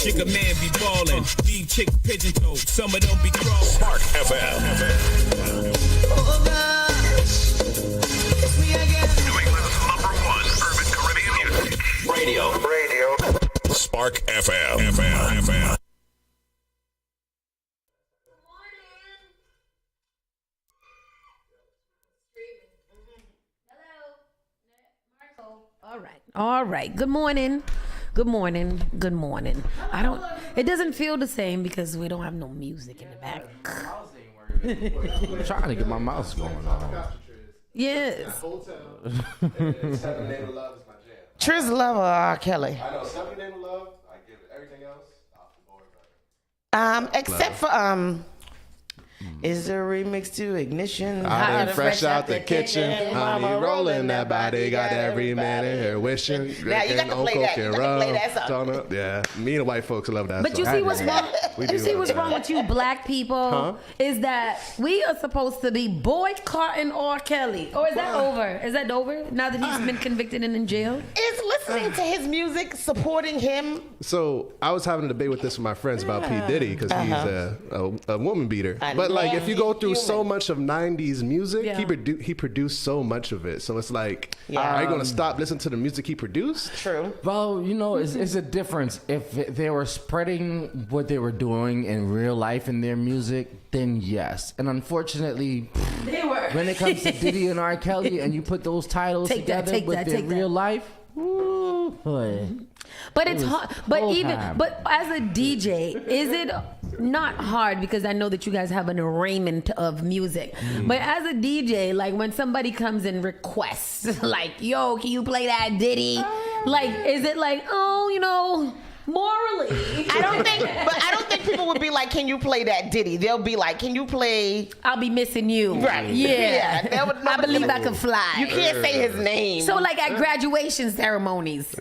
Chick a man be ballin'. Leave chick pigeon toed. Some of them be crawling. Spark FM. Oh gosh, it's me again. New England's #1 urban Caribbean music. Radio. Spark FM. All right. Good morning. It doesn't feel the same because we don't have no music in the back. I'm trying to get my mouse going on. Yes. Seven Name of Love is my jam. Triz Love or R. Kelly? I know Seven Name of Love. I give it everything else off the board. Except for is a remix to Ignition. I done fresh out the kitchen. Honey rolling that body. Got every man in here wishing. Now you got to play that. You got to play that song. Yeah, me and the white folks love that But song. you see what's wrong? You see what's wrong with with you black people is that we are supposed to be boycotting R. Kelly. Or is that over? Is that over now that he's been convicted and in jail? Is listening to his music, supporting him? So I was having a debate with this with my friends about P. Diddy because he's a woman beater. But like if you go through so much of 90s music, he produced so much of it. So it's like, are you going to stop listening to the music he produced? True. Well, you know, it's a difference. If they were spreading what they were doing in real life in their music, then yes. And unfortunately, They were. when it comes to Diddy and R. Kelly and you put those titles together with their real life, ooh, boy. But it's hard. But time. but as a DJ, is it not hard because I know that you guys have an arraignment of music. But as a DJ, like when somebody comes and requests, like, "Yo, can you play that Diddy?" Like, is it like, oh, you know, morally? I don't think people would be like, "Can you play that Diddy?" They'll be like, "Can you play?" I'll be missing you. Right. Yeah. I believe I can fly. You can't say his name. So like at graduation ceremonies,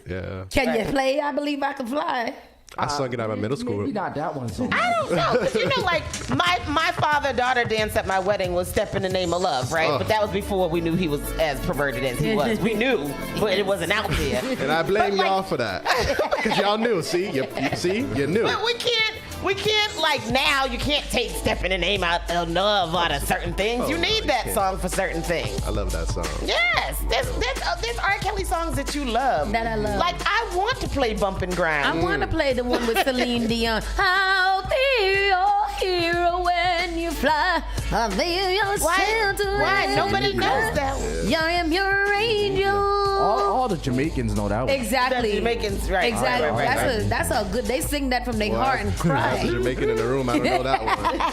can you play I Believe I Can Fly? I sung it out of middle school. Maybe not that one. So I don't know, because you know, like my father-daughter dance at my wedding was "Step in the Name of Love," right? But that was before we knew he was as perverted as he was. We knew, but it wasn't out there. And I blame y'all for that, because y'all knew. See, you knew. But we can't like now. You can't take "Step in the Name of Love" out of certain things. You need that song for certain things. I love that song. Yes, there's R. Kelly songs that you love. That I love. Like I want to play "Bumpin' Grind." I want to play the one with Celine Dion. I'll be your hero when you fly. I'll be your shelter. Why? Nobody knows that one. I am your angel. all the Jamaicans know that one. Exactly. The Jamaicans, right? Exactly. Right. That's a good. They sing that from their heart and cry. As a Jamaican in the room, I don't know that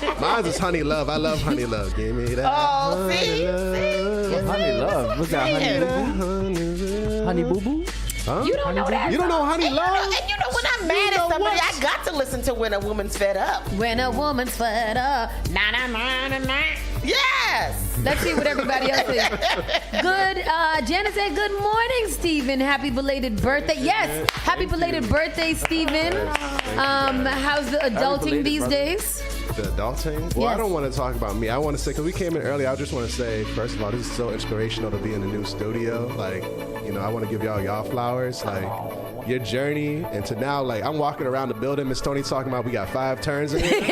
one. Mine's is Honey Love. I love Honey Love. Give me that. Oh, see? Honey Love. What's that? Honey Boo Boo? Huh? You don't know that. You don't know Honey Love? And you know when I'm mad at somebody, I got to listen to "When a Woman's Fed Up." When a woman's fed up. Na na na na na. Yes. Let's see what everybody else is. Good. Janet said, "Good morning, Stephen. Happy belated birthday." Yes. Happy belated birthday, Stephen. How's the adulting these days? The adulting? Well, Yes. I don't want to talk about me. I want to say, because we came in early, I just want to say, first of all, this is so inspirational to be in the new studio. Like, you know, I want to give y'all flowers. Like, your journey into now, like, I'm walking around the building. Miss Tony talking about we got 5 turns in here.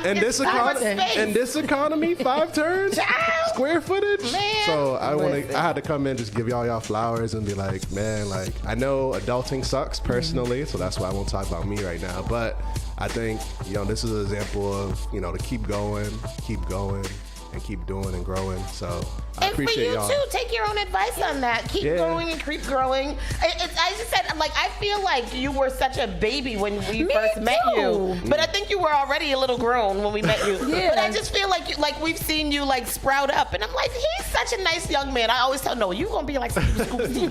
In this economy, 5 turns? Square footage? Man. So I had to come in, just give y'all flowers and be like, man, like, I know adulting sucks personally, so that's why I won't talk about me right now. But I think, you know, this is an example of, you know, to keep going, and keep doing and growing. So I appreciate y'all. And for you too, take your own advice on that. Keep going and keep growing. I just said, like, I feel like you were such a baby when we first met you, but I think you were already a little grown when we met you. But I just feel like we've seen you like sprout up, and I'm like, he's such a nice young man. I always tell Noah, you're gonna be like Scooby.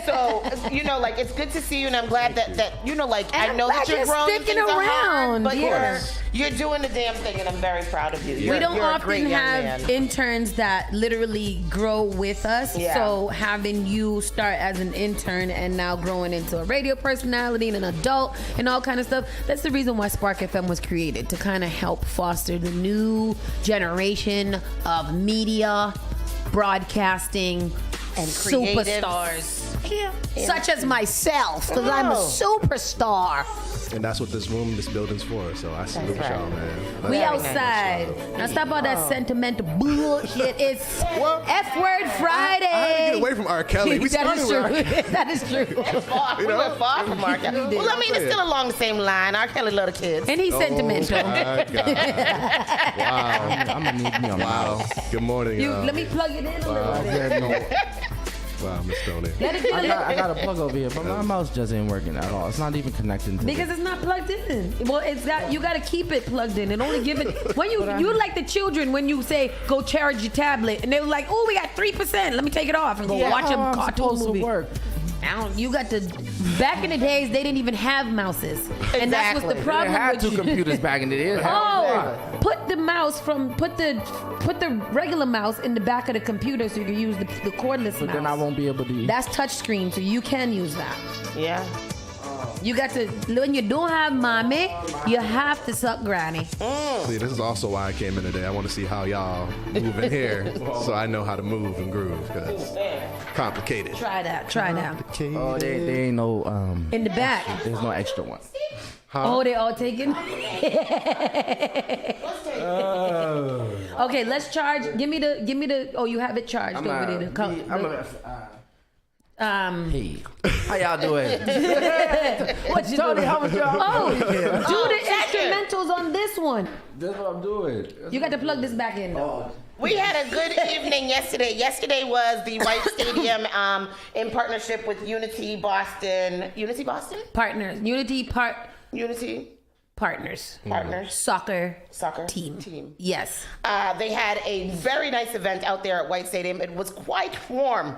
So you know, like, it's good to see you, and I'm glad that you know, like, And I know that you're grown, sticking things are hard, around. but Yes. you're doing the damn thing, and I'm very proud of you. We don't you're a great often young have man. interns that literally grow with us. Yeah. So having you start as an intern and now growing into a radio personality and an adult and all kind of stuff, that's the reason why Spark FM was created, to kind of help foster the new generation of media, broadcasting, and superstars. Such as myself, because I'm a superstar. And that's what this building's for. So I salute y'all, man. We Let's- outside. Now stop all that sentimental bullshit. It's F-word Friday. I had to get away from R. Kelly. We That is started with true. R. Kelly. That is true. We went far from R. Kelly. Well, I mean, it's still along the same line. R. Kelly love the kids. And he's sentimental. My God. Wow. I'm gonna need me on Wow. Good morning. Let me plug it in a little bit. Wow, Miss Tony. Let it get I got a plug over here, but my mouse just ain't working at all. It's not even connecting to because it's not plugged in. Well, you got to keep it plugged in and only give it when you like the children when you say go charge your tablet and they were like, oh, we got 3%. Let me take it off and go watch a cartoon movie. Work. You got to. Back in the days, they didn't even have mouses, and that's what's the They problem. had with two you. computers back in the day. Put the mouse put the regular mouse in the back of the computer so you can use the cordless But mouse. then I won't be able to. That's touch screen, so you can use that. Yeah. You got to when you don't have mommy, you have to suck granny. See, this is also why I came in today. I want to see how y'all move in here, so I know how to move and groove. Cause complicated. Try that. Oh, they ain't no. In the back. There's no extra one. Oh, they all taken. Okay, let's charge. Give me the. Oh, you have it charged over there. Hey, how y'all doing? What you Tony, doing? how was y'all? Oh, do the instrumentals on this one. That's what I'm doing. You got to plug this back in though. We had a good evening yesterday. Yesterday was the White Stadium in partnership with Unity Boston. Unity Boston? Partners. Unity Partners. Soccer team. Yes. They had a very nice event out there at White Stadium. It was quite warm.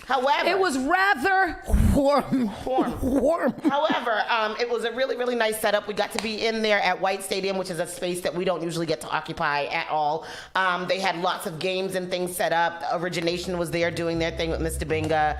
However, It was rather warm. However, it was a really, really nice setup. We got to be in there at White Stadium, which is a space that we don't usually get to occupy at all. They had lots of games and things set up. Origination was there doing their thing with Mr. Binga.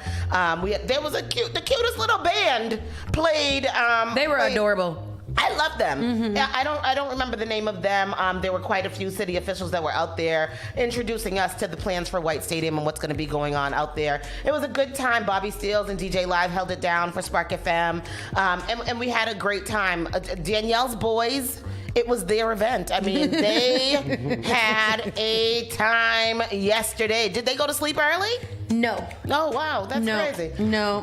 There was the cutest little band played. They were adorable. I love them. Yeah, I don't remember the name of them. There were quite a few city officials that were out there introducing us to the plans for White Stadium and what's going to be going on out there. It was a good time. Bobby Steels and DJ Live held it down for Spark FM, and we had a great time. Danielle's boys. It was their event. I mean, they had a time yesterday. Did they go to sleep early? No. Oh wow, that's crazy. No.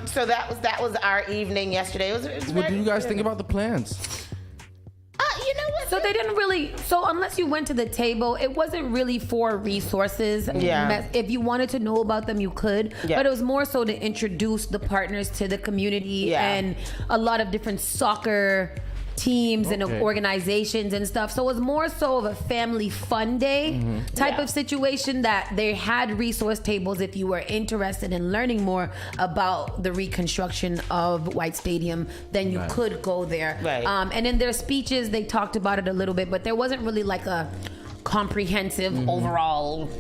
So that was our evening yesterday. It was What do you guys think about the plans? You know what? So they didn't really. So unless you went to the table, it wasn't really for resources. Yeah. If you wanted to know about them, you could. Yeah. But it was more so to introduce the partners to the community and a lot of different soccer teams and organizations and stuff. So it was more so of a family fun day type of situation that they had resource tables if you were interested in learning more about the reconstruction of White Stadium, then you could go there. Right. And in their speeches, they talked about it a little bit, but there wasn't really like a comprehensive overall.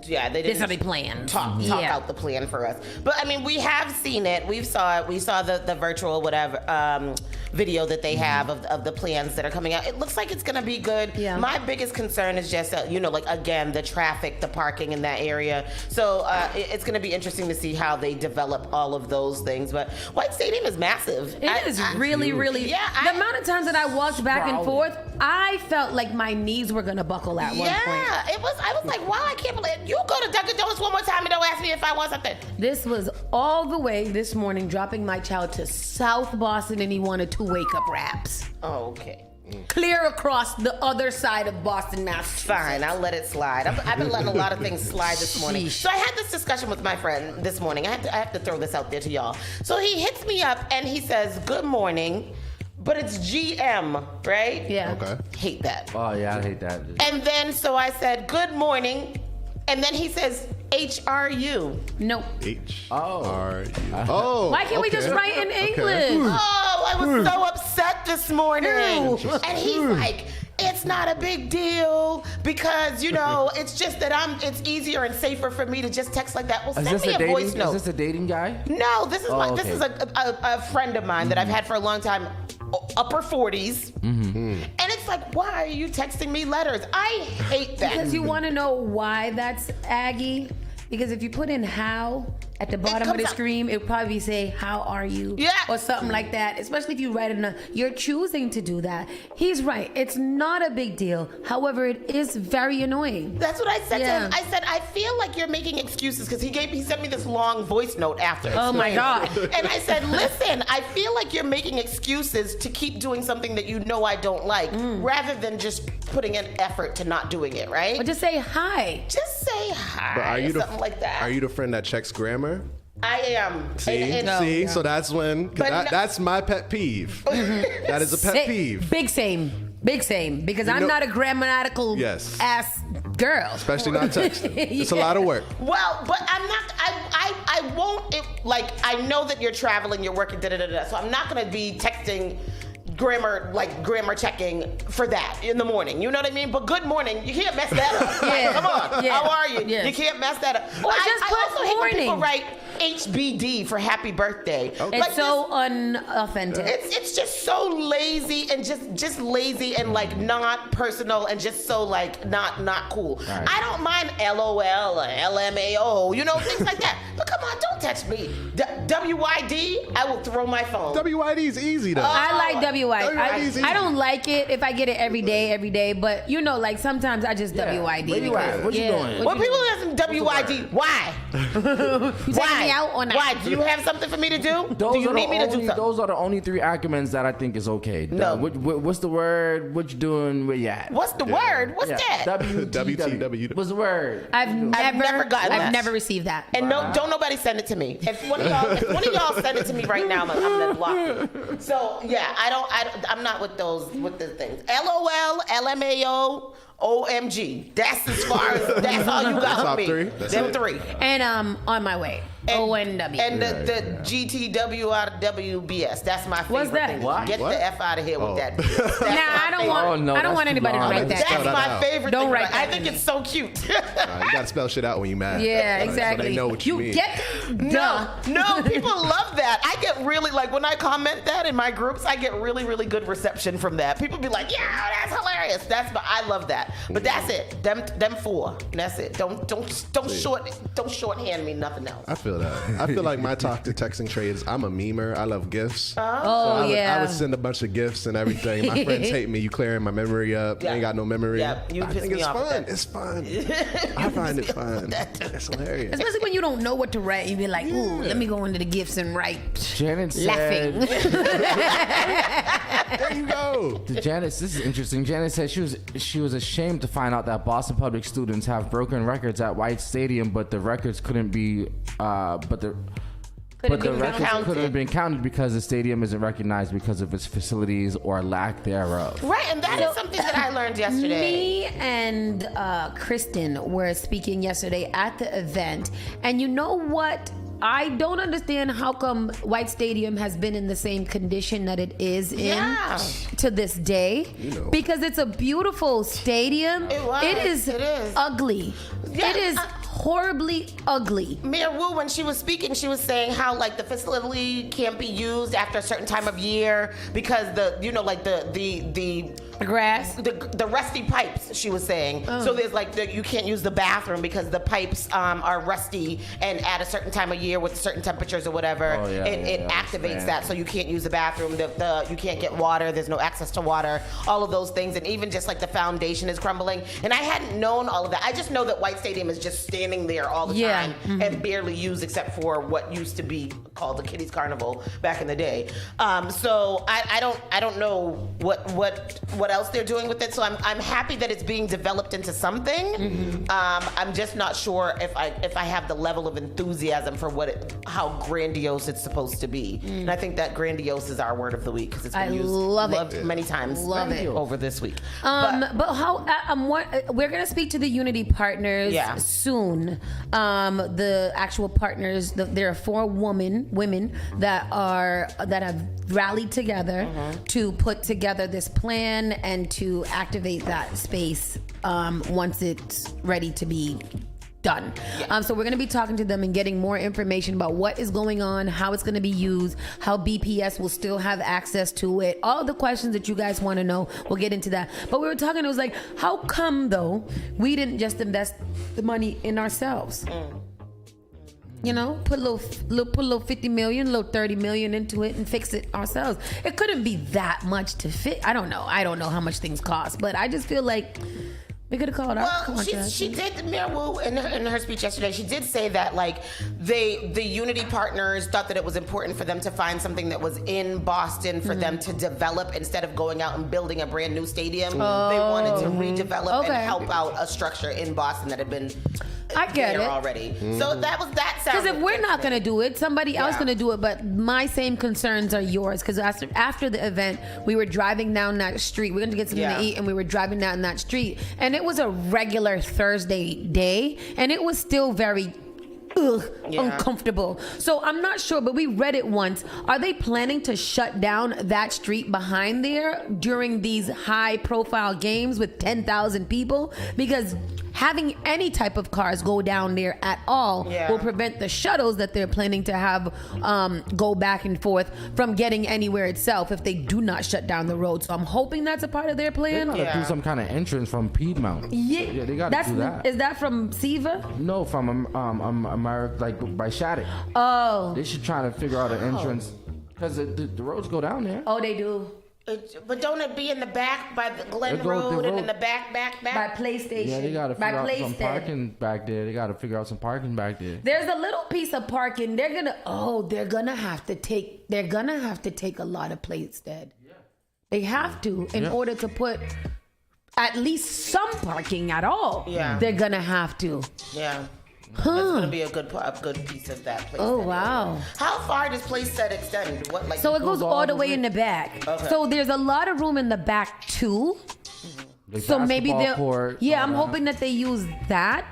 Yeah, they didn't This is the plan. talk out the plan for us. But I mean, we have seen it. We saw it. We saw the virtual whatever video that they have of the plans that are coming out. It looks like it's going to be good. Yeah. My biggest concern is just like again the traffic, the parking in that area. So it's going to be interesting to see how they develop all of those things. But White Stadium is massive. It is really, really. Yeah, the amount of times that I walked back and forth, I felt like my knees were gonna buckle at one point. Yeah, it was. I was like, wow, I can't believe you go to Dunkin' Donuts one more time and don't ask me if I want something. This was all the way this morning, dropping my child to South Boston, and he wanted 2 wake-up wraps. Oh, okay. Clear across the other side of Boston, Massachusetts. Fine, I'll let it slide. I've been letting a lot of things slide this morning. Sheesh. So I had this discussion with my friend this morning. I have to throw this out there to y'all. So he hits me up and he says, "Good morning," but it's GM, right? Yeah. Okay. Hate that. Oh yeah, I hate that. And then so I said, "Good morning," and then he says, HRU. Nope. HRU. Oh. Why can't we just write in English? Oh, I was so upset this morning. And he's like, it's not a big deal because, it's just that it's easier and safer for me to just text like that. Well, send me a voice note. Is this a dating guy? No, this is this is a friend of mine that I've had for a long time, upper 40s. And it's like, why are you texting me letters? I hate that. Because you want to know why that's Aggie? Because if you put in how at the bottom of the screen, it would probably say, "How are you?" Yeah. Or something like that. Especially if you write it you're choosing to do that. He's right. It's not a big deal. However, it is very annoying. That's what I said to him. I said, I feel like you're making excuses because he sent me this long voice note after. Oh my God. And I said, listen, I feel like you're making excuses to keep doing something that you know I don't like, rather than just putting an effort to not doing it, right? Or just say hi. Just say hi. But are you something like that. Are you the friend that checks grammar? I am. See, so that's when that's my pet peeve. That is a pet peeve. Big same, because I'm not a grammatical ass girl. Especially not texting. It's a lot of work. Well, but I'm not. I won't. I know that you're traveling, you're working, so I'm not gonna be texting grammar checking for that in the morning. You know what I mean? But good morning, you can't mess that up. Come on, how are you? You can't mess that up. Or just put also hate when morning. people write HBD for happy birthday. Okay. It's so unauthentic. It's just so lazy and just lazy and not personal and just so not cool. Right. I don't mind LOL or LMAO, things like that. But come on, don't text me. WYD, I will throw my phone. WYD is easy though. I like WYD. I don't like it if I get it every day, but sometimes I just WYD. What you doing? When people listen to WYD, why? You taking me out or not? Why? Do you have something for me to do? Do you need me to do something? Those are the only 3 arguments that I think is okay. No. What's the word? What you doing? Where you at? What's the word? What's that? WTW. What's the word? I've never gotten that. I've never received that. And don't nobody send it to me. If one of y'all send it to me right now, I'm gonna block you. So yeah, I'm not with the things. LOL, LMAO, OMG. That's as far as that's all you got with me. Them 3. And on my way. ONW. And the GTW out of WBS. That's my favorite What's that? thing. What? Get the F out of here with that. I don't want anybody to write that. That's my favorite Don't thing. write that. I think it's so cute. You gotta spell shit out when you mad. Yeah, exactly. So they know what you mean. No, people love that. I get really when I comment that in my groups, I get really, really good reception from that. People be like, "Yeah, that's hilarious." I love that. But that's it. Them 4. That's it. Don't shorthand me nothing else. I feel that. I feel like my talk to texting trades. I'm a memer. I love gifts. I would send a bunch of gifts and everything. My friends hate me. You clearing my memory up. You ain't got no memory. Yeah, you piss me off. It's fun. I find it fun. It's hilarious. Especially when you don't know what to write. You be like, ooh, let me go into the gifts and write. Janet said, laughing. There you go. This is interesting. Janet said she was ashamed to find out that Boston public students have broken records at White Stadium, but the records couldn't be records couldn't have been counted because the stadium isn't recognized because of its facilities or lack thereof. Right, and that is something that I learned yesterday. Me and Kristen were speaking yesterday at the event, and you know what? I don't understand how come White Stadium has been in the same condition that it is in to this day. Because it's a beautiful stadium. It is ugly. Yeah, it is horribly ugly. Mayor Wu, when she was speaking, she was saying how the facility can't be used after a certain time of year because the grass, the rusty pipes. She was saying so there's you can't use the bathroom because the pipes are rusty, and at a certain time of year with certain temperatures or whatever, it activates that, so you can't use the bathroom. You can't get water. There's no access to water. All of those things, and even just the foundation is crumbling. And I hadn't known all of that. I just know that White Stadium is just standing there all the time and barely used except for what used to be called the Kiddies Carnival back in the day. So I don't know what else they're doing with it. So I'm happy that it's being developed into something. I'm just not sure if I have the level of enthusiasm for how grandiose it's supposed to be. And I think that grandiose is our word of the week because it's been loved many times over this week. But how we're gonna speak to the Unity partners soon. The actual partners. There are 4 women that have rallied together to put together this plan and to activate that space once it's ready to be done. So we're going to be talking to them and getting more information about what is going on, how it's going to be used, how BPS will still have access to it, all the questions that you guys want to know. We'll get into that. But we were talking, it was like, how come though we didn't just invest the money in ourselves? You know, put a little 50 million, a little 30 million into it and fix it ourselves. It couldn't be that much to fix. I don't know how much things cost, but I just feel like we could have called our contract. She did, Mayor Wu, in her speech yesterday, she did say that, like, the Unity partners thought that it was important for them to find something that was in Boston for them to develop instead of going out and building a brand new stadium. They wanted to redevelop and help out a structure in Boston that had been there already. So that sounds. Because if we're not going to do it, somebody else going to do it. But my same concerns are yours. Because after the event, we were driving down that street. We were going to get something to eat, and we were driving down that street. And it was a regular Thursday day, and it was still very uncomfortable. So I'm not sure, but we read it once. Are they planning to shut down that street behind there during these high-profile games with 10,000 people? Because having any type of cars go down there at all will prevent the shuttles that they're planning to have go back and forth from getting anywhere itself if they do not shut down the road. So I'm hoping that's a part of their plan. They gotta do some kind of entrance from Piedmont. Yeah, they gotta do that. Is that from Siva? No, from America, like by Shattuck. Oh. They should try to figure out an entrance because the roads go down there. Oh, they do. But don't it be in the back by the Glen Road and in the back? By PlayStation. Yeah, they gotta figure out some parking back there. They gotta figure out some parking back there. There's a little piece of parking. They're gonna have to take a lot of plates dead. Yeah. They have to in order to put at least some parking at all. Yeah. They're gonna have to. Yeah. That's gonna be a good piece of that place. Oh wow! How far does Playstead extend? So it goes all the way in the back. Okay. So there's a lot of room in the back too. So maybe they'll. Court, I'm hoping that they use that.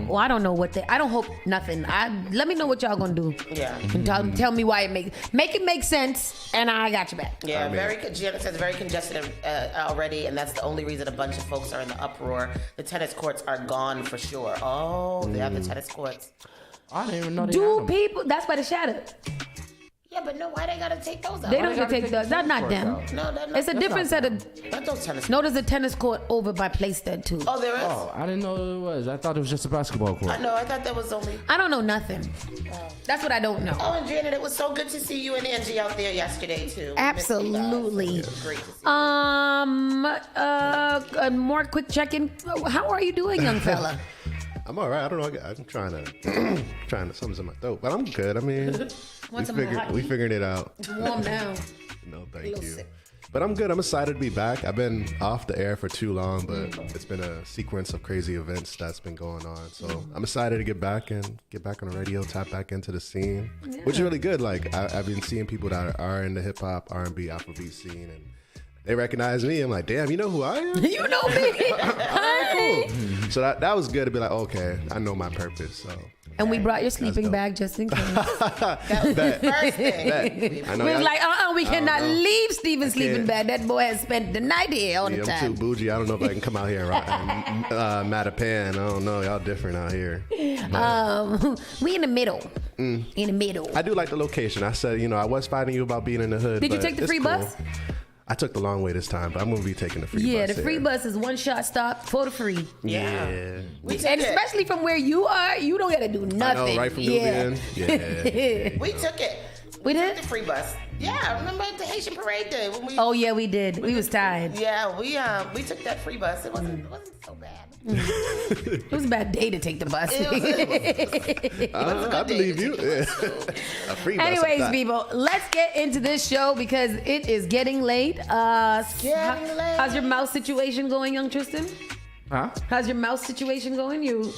Well, I don't know I don't hope nothing. Let me know what y'all gonna do. Yeah. And tell me why it make it make sense, and I got your back. Yeah, Janet says very congested already, and that's the only reason a bunch of folks are in the uproar. The tennis courts are gone for sure. Oh, they have the tennis courts. I didn't even know they had them. People? That's by the shadow. Yeah, but no, why they gotta take those out? They don't take those. That's not them. No, it's a different set of. Not those tennis. No, there's a tennis court over by Playstead too. Oh, there is. Oh, I didn't know it was. I thought it was just a basketball court. No, I thought that was only. I don't know nothing. That's what I don't know. Oh, and Janet, it was so good to see you and Angie out there yesterday too. Absolutely. Great to see you. A more quick check-in. How are you doing, young fella? I'm all right. I don't know. I'm trying to something's in my throat, but I'm good. I mean, we figured it out. It's warm now. No, thank you. But I'm good. I'm excited to be back. I've been off the air for too long, but it's been a sequence of crazy events that's been going on. So I'm excited to get back on the radio, tap back into the scene, which is really good. Like I've been seeing people that are in the hip hop, R&B, Afrobeat scene, and they recognize me. I'm like, damn, you know who I am? You know me. Cool. So that was good to be like, okay, I know my purpose. So. And we brought your sleeping bag just in case. That was the first thing. We was like, we cannot leave Steven's sleeping bag. That boy has spent the night here all the time. I'm too bougie. I don't know if I can come out here and Mattapan. I don't know. Y'all different out here. We in the middle. In the middle. I do like the location. I said, I was fighting you about being in the hood. Did you take the free bus? I took the long way this time, but I'm going to be taking the free bus. Yeah, the free bus is one shot stop for the free. Yeah. And especially from where you are, you don't got to do nothing. I know, right from Nubian. Yeah. We took it. We did? The free bus. Yeah, I remember the Haitian Parade Day when we. Oh yeah, we did. We was tired. Yeah, we took that free bus. It wasn't so bad. It was a bad day to take the bus. I believe you. A free bus. Anyways, people, let's get into this show because it is getting late. How's your mouse situation going, young Tristan? Huh? How's your mouse situation going? You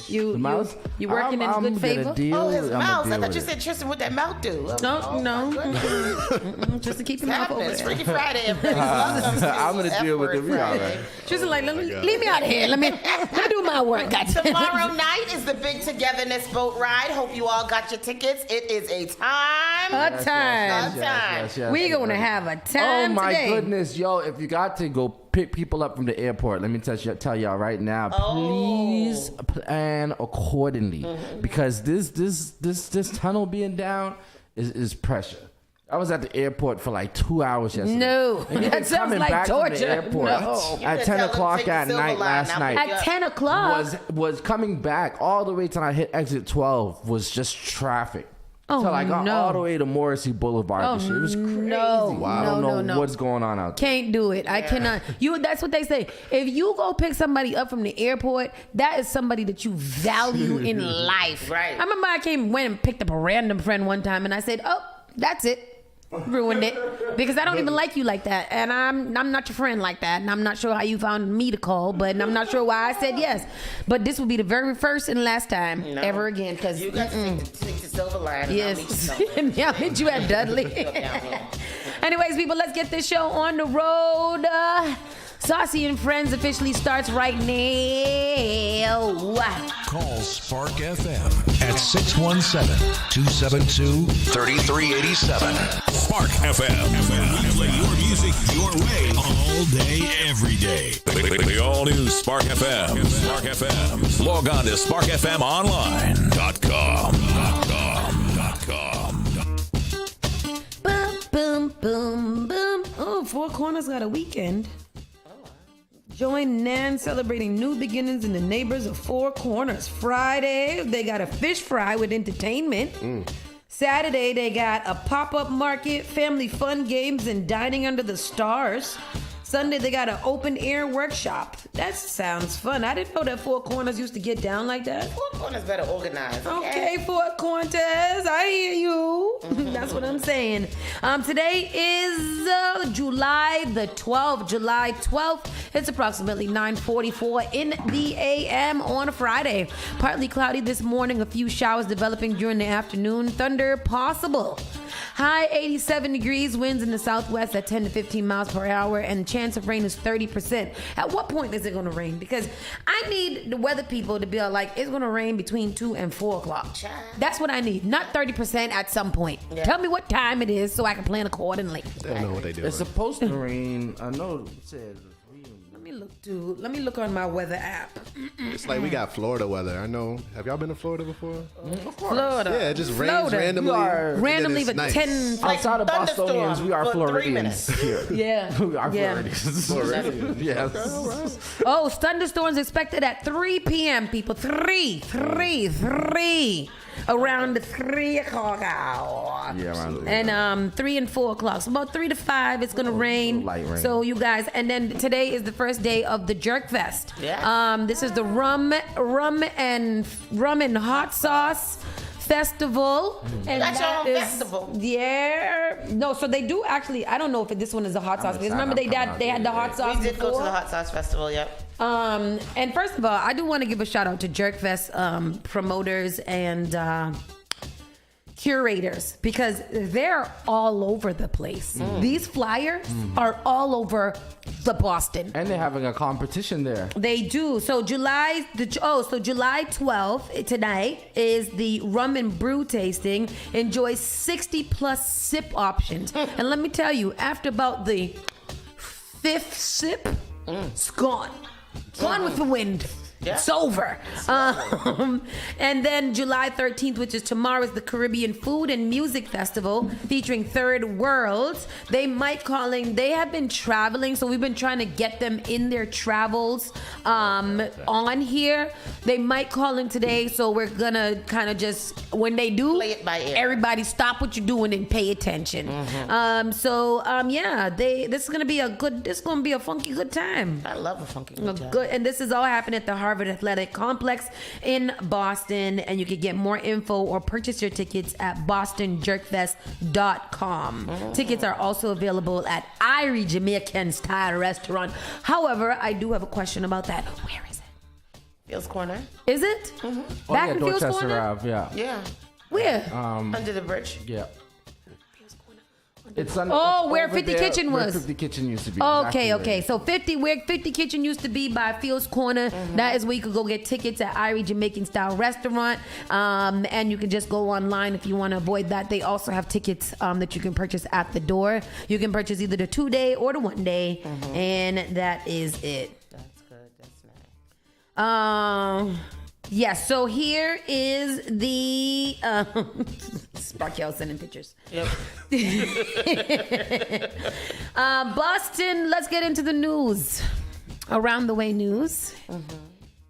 working in I'm good favor? Oh, his mouse. I thought you said Tristan, what that mouth do? No. Just to keep him off over there. Freaky Friday. I'm gonna deal with it. We all right. Tristan, like, leave me out of here. Let me do my work. Tomorrow night is the big togetherness boat ride. Hope you all got your tickets. It is a time. Yes, We're gonna have a time. Oh my today. goodness, yo! If you got to go pick people up from the airport, let me tell y'all right now, please plan accordingly because this tunnel being down is pressure. I was at the airport for like 2 hours yesterday. No, And then that sounds coming like back from the torture. airport No. at 10 o'clock at night last night. At 10 o'clock? Was coming back all the way till I hit exit 12 was just traffic. Oh, Till I got no. all the way to Morrissey Boulevard. Oh, This shit. It was crazy. no. I don't No, know no, no. what's going on out there. Can't do it. I cannot. That's what they say. If you go pick somebody up from the airport, that is somebody that you value in life. Right. I remember went and picked up a random friend one time, and I said, "Oh, that's it." Ruined it because I don't even like you like that, and I'm not your friend like that, and I'm not sure how you found me to call, but I'm not sure why I said yes. But this will be the very first and last time ever again, because you got to take the silver line. Yes, I'll meet you at Dudley. Anyways, people, let's get this show on the road. Saucy and Friends officially starts right now. Call Spark FM at 617-272-3387. Spark FM. We play your music your way all day, every day. The all-new Spark FM. Spark FM. Log on to sparkfmonline.com. Boom, boom, boom, boom. Oh, Four Corners got a weekend. Join Nan celebrating new beginnings in the neighbors of Four Corners. Friday, they got a fish fry with entertainment. Saturday, they got a pop-up market, family fun games, and dining under the stars. Sunday, they got an open-air workshop. That sounds fun. I didn't know that Four Corners used to get down like that. Four Corners better organized. Okay, Four Corners, I hear you. That's what I'm saying. Today is July the 12th. July 12th. It's approximately 9:44 in the a.m. on a Friday. Partly cloudy this morning. A few showers developing during the afternoon. Thunder possible. High 87 degrees, winds in the southwest at 10 to 15 miles per hour, and chance of rain is 30%. At what point is it going to rain? Because I need the weather people to be like, it's going to rain between 2 and 4 o'clock. That's what I need, not 30% at some point. Yeah. Tell me what time it is so I can plan accordingly. They don't know what they do. It's supposed to rain. I know it says. Let me look on my weather app. It's like we got Florida weather. I know. Have y'all been to Florida before? Of course. Florida. Yeah, it just rains Florida. randomly. Randomly for nice. 10. Outside of Bostonians, we are for 3 Floridians here. Yeah. We are Yeah. Floridians. Yes. Oh, thunderstorms expected at 3 p.m. People, 3 around the 3 o'clock hour. Yeah, around the And 3 and 4 o'clock. So about 3 to 5, it's gonna rain. light rain. So you guys, and then today is the first day of the Jerk Fest. Yeah. This is the rum and hot sauce festival. And That's your that own is- festival. Yeah. No, so they do actually. I don't know if this one is a hot sauce because remember they had the hot sauce We did go to before? the Hot Sauce Festival, yep. And first of all, I do want to give a shout out to Jerkfest promoters and curators because they're all over the place. These flyers are all over the Boston. And they're having a competition there. They do. So July 12th tonight is the rum and brew tasting. Enjoy 60 plus sip options. And let me tell you, after about the 5th sip, it's gone. Gone with the wind. Yeah. It's over. And then July 13th, which is tomorrow, is the Caribbean Food and Music Festival featuring Third World. They have been traveling, so we've been trying to get them in their travels on here. They might call in today, so we're gonna kind of just, when they do, play it by ear. Everybody stop what you're doing and pay attention. This is gonna be a funky good time. I love a funky good time. Good, and this is all happening at the Harvard Athletic Complex in Boston, and you can get more info or purchase your tickets at bostonjerkfest.com. Tickets are also available at Irie Jamaican Style Restaurant. However, I do have a question about that. Where is it? Fields Corner. Is it? Back in Fields Dorchester Corner? Ave, yeah. Yeah. Where? Under the bridge. Yeah. It's on, where over 50 there Kitchen where was. 50 Kitchen used to be. Okay. Exactly So where 50 Kitchen used to be by Fields Corner, that is where you could go get tickets at Irie Jamaican Style Restaurant. And you can just go online if you want to avoid that. They also have tickets that you can purchase at the door. You can purchase either the 2-day or the 1-day, and that is it. That's good. That's nice. Yes, so here is the Sparkyell sending pictures. Yep. Boston, let's get into the news. Around the way news.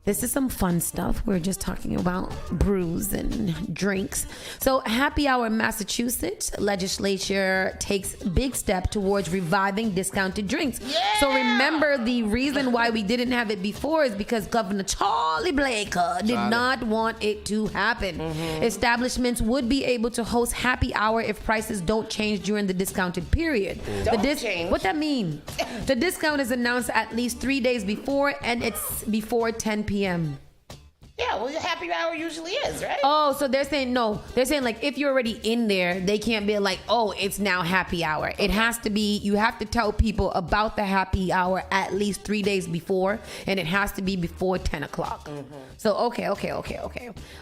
This is some fun stuff. We're just talking about brews and drinks. So, Happy Hour Massachusetts legislature takes big step towards reviving discounted drinks. Yeah! So, remember, the reason why we didn't have it before is because Governor Charlie Blaker did not want it to happen. Establishments would be able to host Happy Hour if prices don't change during the discounted period. Don't change. What that mean? The discount is announced at least 3 days before, and it's before 10 p.m. Yeah, well, happy hour usually is, right? Oh, so they're saying no. They're saying like if you're already in there, they can't be like, oh, it's now happy hour. It has to be, you have to tell people about the happy hour at least 3 days before, and it has to be before 10 o'clock. So, okay.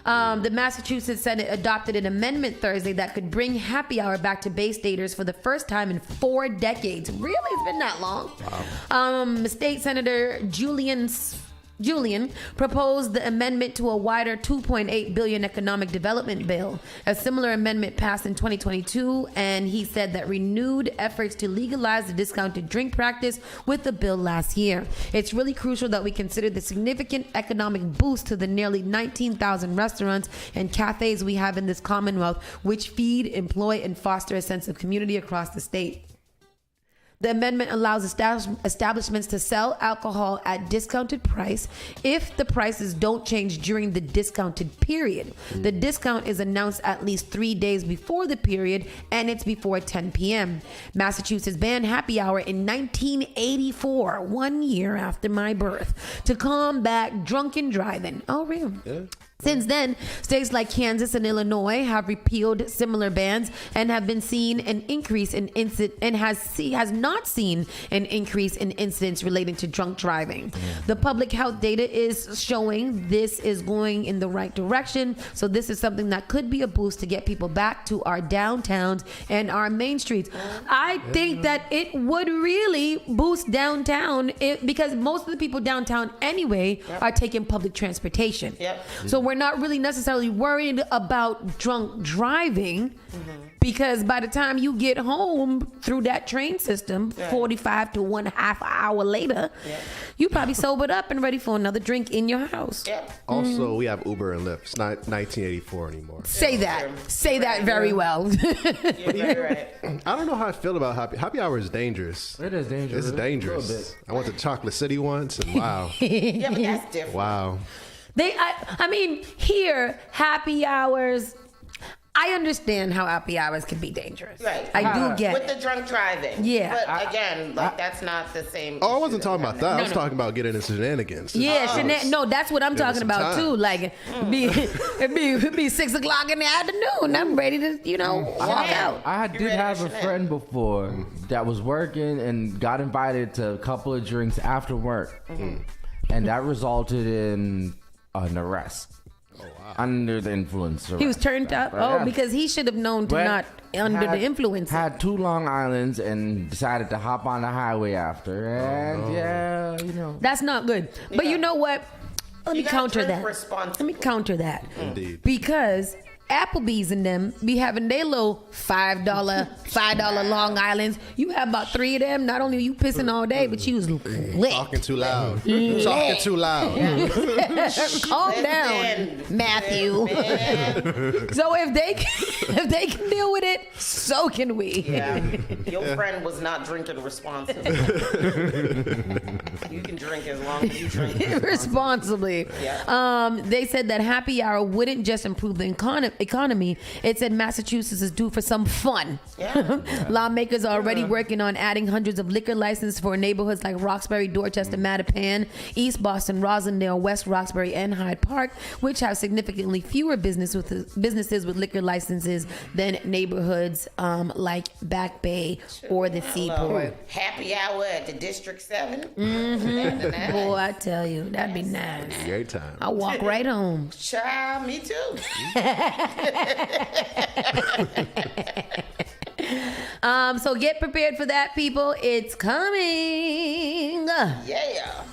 The Massachusetts Senate adopted an amendment Thursday that could bring happy hour back to Bay Staters for the first time in 4 decades. Really? It's been that long? Wow. State Senator Julian proposed the amendment to a wider $2.8 billion economic development bill. A similar amendment passed in 2022, and he said that renewed efforts to legalize the discounted drink practice with the bill last year. It's really crucial that we consider the significant economic boost to the nearly 19,000 restaurants and cafes we have in this Commonwealth, which feed, employ, and foster a sense of community across the state. The amendment allows establishments to sell alcohol at discounted price if the prices don't change during the discounted period. The discount is announced at least 3 days before the period, and it's before 10 p.m. Massachusetts banned happy hour in 1984, 1 year after my birth, to combat drunken driving. Oh, really? Yeah. Since then, states like Kansas and Illinois have repealed similar bans and have been seen an increase in has not seen an increase in incidents relating to drunk driving. The public health data is showing this is going in the right direction. So this is something that could be a boost to get people back to our downtowns and our main streets. I think that it would really boost downtown because most of the people downtown anyway are taking public transportation. So we're not really necessarily worried about drunk driving because by the time you get home through that train system, 45 to 1.5 hour later, you probably sobered up and ready for another drink in your house. Also, we have Uber and Lyft. It's not 1984 anymore. Say that very well. You're very right. I don't know how I feel about happy hour is dangerous. It is dangerous. It's dangerous. I went to Chocolate City once, and wow. Yeah, but that's different. Wow. I mean, here, happy hours, I understand how happy hours can be dangerous. Right. I do get with the drunk driving. Yeah. But again, that's not the same. Oh, I wasn't talking about that. I was talking about getting into shenanigans. Yeah, no, that's what I'm talking about too. Like, it'd be 6 o'clock in the afternoon. I'm ready to, walk out. I did have a friend before that was working and got invited to a couple of drinks after work. And that resulted in an arrest. Under the influence. He was turned up? Because he should have known to not under the influence. Had 2 Long Islands and decided to hop on the highway after. And That's not good. But you know what? Let me counter that. Indeed. Because Applebee's and them be having their little $5 Long Islands. You have about 3 of them. Not only are you pissing all day, but you was lit. Talking too loud. Talking too loud. Calm down, Matthew. So if they can deal with it, so can we. Yeah. Your friend was not drinking responsibly. You can drink as long as you drink responsibly. Yeah. They said that happy hour wouldn't just improve the economy. It said Massachusetts is due for some fun. Lawmakers are already working on adding hundreds of liquor licenses for neighborhoods like Roxbury, Dorchester, Mattapan, East Boston, Rosendale, West Roxbury, and Hyde Park, which have significantly fewer businesses with liquor licenses than neighborhoods like Back Bay or the Seaport. Happy hour at the District 7. Boy, I tell you, that'd be nice. Great time. I'll walk right home. Child, me too. So get prepared for that, people. It's coming. Yeah.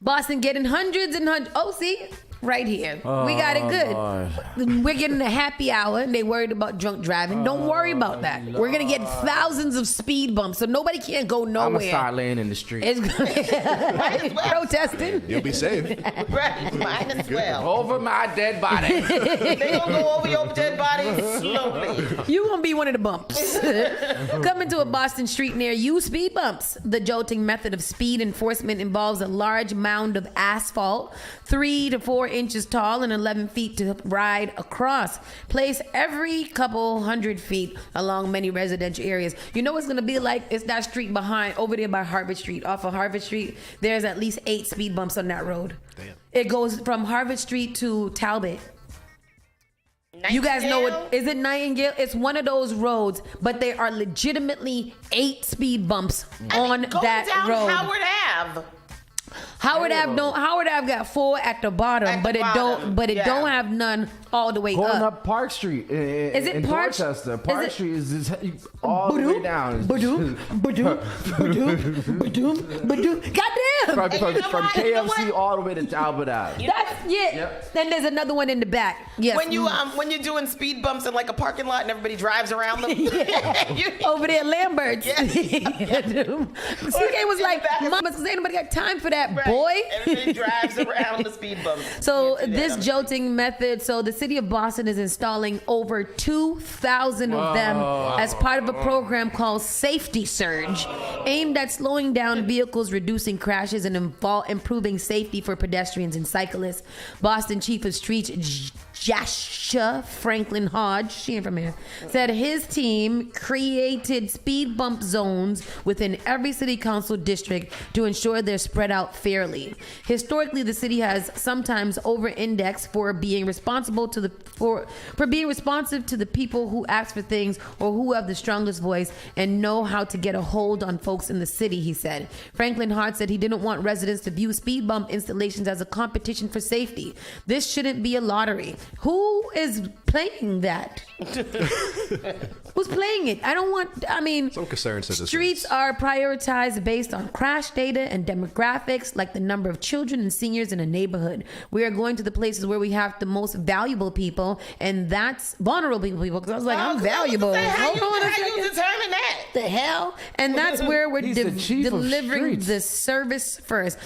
Boston getting hundreds and hundreds. Oh, see, right here. We got it good. Lord. We're getting a happy hour, and they worried about drunk driving. Don't worry about that. We're gonna get thousands of speed bumps, so nobody can't go nowhere. I'm gonna start laying in the street. It's protesting. You'll be safe. Right, mine as well. Over my dead body. They gonna go over your dead body slowly. You gonna be one of the bumps. Coming to a Boston street near you, speed bumps. The jolting method of speed enforcement involves a large mound of asphalt, 3 to 4 inches tall and 11 feet to ride across. Placed every couple hundred feet along many residential areas. You know what's gonna be like? It's that street behind, over there by Harvard Street. Off of Harvard Street, there's at least 8 speed bumps on that road. Damn. It goes from Harvard Street to Talbot. You guys know what? Is it Nightingale? It's one of those roads, but there are legitimately 8 speed bumps on Go that down road. Howard Ave. Howard Ave got 4 at the bottom, At the but it bottom, don't have none all the way Going up. up Park Street Is it in Park? Dorchester. Park Is it- Street is all the way down. Badoom, badoom, badoom, badoom, badoom. Goddamn! From what? You know KFC what? all the way to Talbot Ave. That's it. Yep. Then there's another one in the back. Yes. When you're doing speed bumps in like a parking lot and everybody drives around them. over there, Lambert's. Yeah. CK was like, "Mama, ain't nobody got time for that, Right. boy." Everybody drives around the speed bump. So Can't do that this on the jolting method, so the city of Boston is installing over 2,000 of them as part of a program called Safety Surge, aimed at slowing down vehicles, reducing crashes, and improving safety for pedestrians and cyclists. Boston Chief of Streets Joshua Franklin Hodge, she ain't from here, said his team created speed bump zones within every city council district to ensure they're spread out fairly. Historically, the city has sometimes over-indexed for being responsible to the for being responsive to the people who ask for things or who have the strongest voice and know how to get a hold on folks in the city, he said. Franklin Hodge said he didn't want residents to view speed bump installations as a competition for safety. This shouldn't be a lottery. Who is playing that? Who's playing it? Some concerned citizens. Streets are prioritized based on crash data and demographics, like the number of children and seniors in a neighborhood. We are going to the places where we have the most valuable people, and that's vulnerable people. Because I was like, I'm valuable. How Hold on a you second. determine that? The hell? And that's where we're He's the chief of delivering streets. the service first.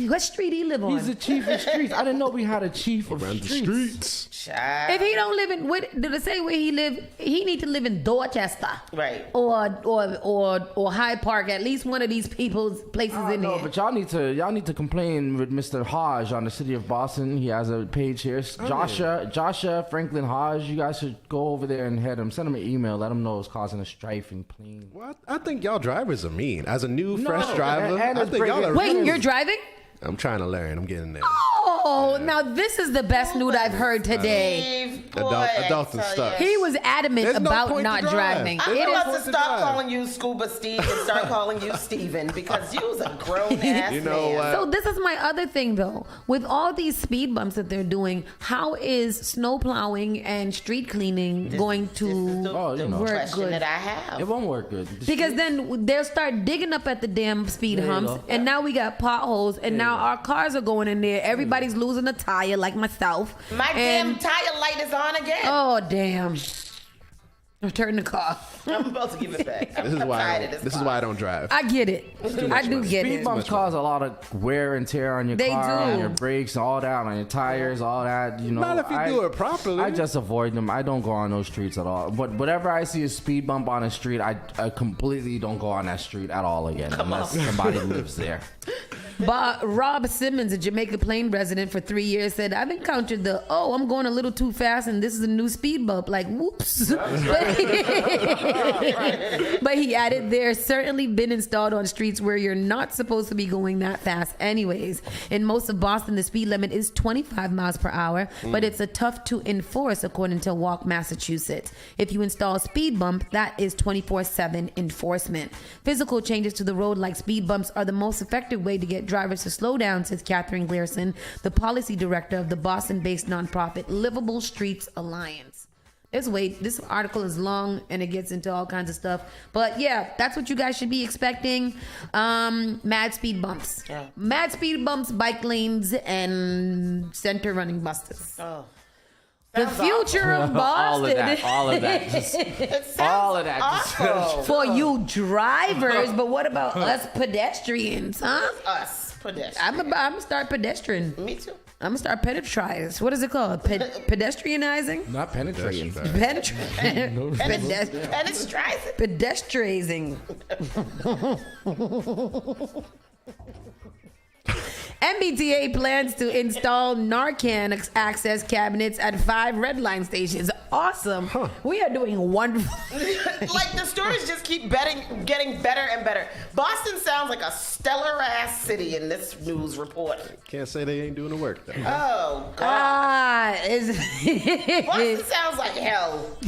What street he live on? He's the chief of streets. I didn't know we had a chief of Around the streets. streets. If he don't live in, did it say where he live? He need to live in Dorchester, Right. Or Hyde Park. At least one of these people's places in No, there. but y'all need to complain with Mr. Hodge on the city of Boston. He has a page here. Joshua Franklin Hodge. You guys should go over there and head him. Send him an email. Let him know it's causing a strife and clean. Well, I think y'all drivers are mean. As a new, fresh driver, and I it's think y'all bringing- are Wait, rude. you're driving? I'm trying to learn. I'm getting there. Oh, now this is the best news I've heard today. Steve, boy, Adults and I tell stuff. ya. He was adamant There's no about point to not drive. driving. There's I'm no about point to to stop drive. calling you Scuba Steve and start calling you Steven because you was a grown ass You know man. what? So this is my other thing though. With all these speed bumps that they're doing, how is snow plowing and street cleaning going This is to the work question good? that I have. It won't work good. Because then they'll start digging up at the damn speed There you humps, go. and now we got potholes, and now our cars are going in there. Everybody's losing a tire, like myself. My damn And- tire light is on again. Oh damn! Turn the car. I'm about to give it back. I'm This is tired why. of This is why I don't drive. I get it. I do get Speed it. bumps cause a lot of wear and tear on your They car, do. on your brakes, all that, on your tires, all that. You know, Not if you do it properly. I just avoid them. I don't go on those streets at all. But whatever I see a speed bump on a street, I completely don't go on that street at all again unless somebody lives there. Rob Simmons, a Jamaica Plain resident for 3 years, said, I've encountered I'm going a little too fast and this is a new speed bump. Like, whoops. But he added, there's certainly been installed on streets where you're not supposed to be going that fast anyways. In most of Boston, the speed limit is 25 miles per hour, but it's a tough to enforce, according to Walk, Massachusetts. If you install a speed bump, that is 24/7 enforcement. Physical changes to the road like speed bumps are the most effective way to get drivers to slow down, says Catherine Glearson, the policy director of the Boston-based nonprofit Livable Streets Alliance. This article is long and it gets into all kinds of stuff. But yeah, that's what you guys should be expecting. Mad speed bumps. Yeah. Mad speed bumps, bike lanes, and center running buses. Oh. The future of Boston. all of that. All of that. Awful. For you drivers, but what about us pedestrians, huh? Us pedestrians. I'm gonna start pedestrian. Me too. I'm gonna start pedestrians. What is it called? Pedestrianizing? Not penetrating. Pedestrianising. MBTA plans to install Narcan access cabinets at 5 red line stations. Awesome. We are doing wonderful. Like the stories just keep getting better and better. Boston sounds like a stellar ass city in this news report. Can't say they ain't doing the work though. Oh God. Boston sounds like hell.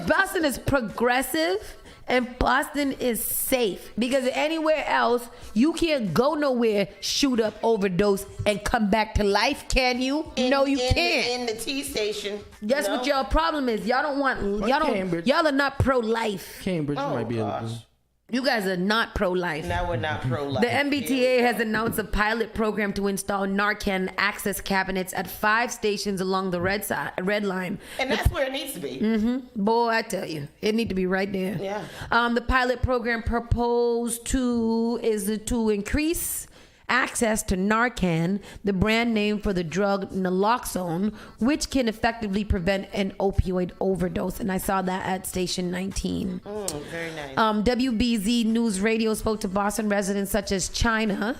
Boston is progressive. And Boston is safe because anywhere else you can't go nowhere, shoot up, overdose, and come back to life. Can you? No, you can't. In the T station. That's what y'all problem is. Y'all don't want. Y'all are not pro-life. Cambridge might be. You guys are not pro-life. No, we're not pro-life. The MBTA has announced a pilot program to install Narcan access cabinets at 5 stations along the red line. And that's where it needs to be. Mm-hmm. Boy, I tell you, it need to be right there. Yeah. The pilot program proposed to increase access to Narcan, the brand name for the drug naloxone, which can effectively prevent an opioid overdose. And I saw that at Station 19. Very nice. WBZ News Radio spoke to Boston residents such as China,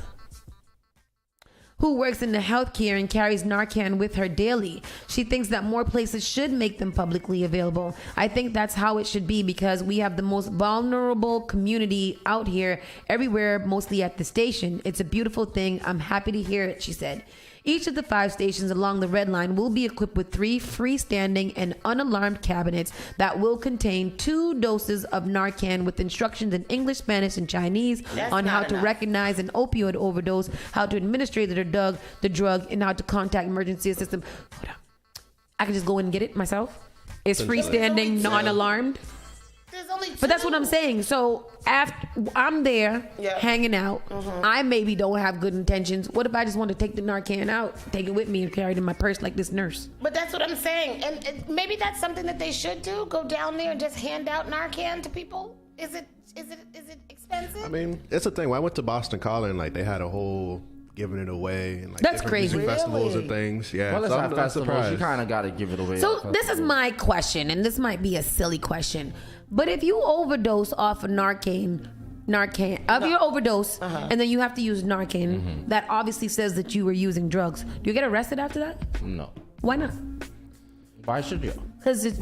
who works in the healthcare and carries Narcan with her daily. She thinks that more places should make them publicly available. I think that's how it should be because we have the most vulnerable community out here everywhere, mostly at the station. It's a beautiful thing. I'm happy to hear it, she said. Each of the 5 stations along the red line will be equipped with 3 freestanding and unalarmed cabinets that will contain 2 doses of Narcan with instructions in English, Spanish, and Chinese on how to recognize an opioid overdose, how to administer the drug, and how to contact emergency assistance. Hold on. I can just go in and get it myself. It's freestanding, non-alarmed. There's only 2. But that's what I'm saying. So after I'm there hanging out, I maybe don't have good intentions. What if I just want to take the Narcan out, take it with me, and carry it in my purse like this nurse? But that's what I'm saying, and maybe that's something that they should do. Go down there and just hand out Narcan to people. Is it expensive? I mean, it's a thing. When I went to Boston Calling, like they had a whole giving it away and like that's different crazy. music festivals and things. Yeah. Well, it's not festivals. You kind of got to give it away. So this is my question, and this might be a silly question, but if you overdose off of Narcan, you overdose, and then you have to use Narcan, that obviously says that you were using drugs. Do you get arrested after that? No. Why not? Why should you? Because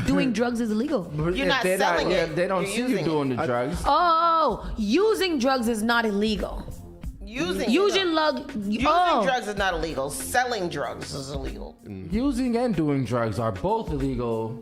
doing drugs is illegal. You're not selling it. They don't see you doing the drugs. Oh, using drugs is not illegal. Using drugs is not illegal. Selling drugs is illegal. Using and doing drugs are both illegal.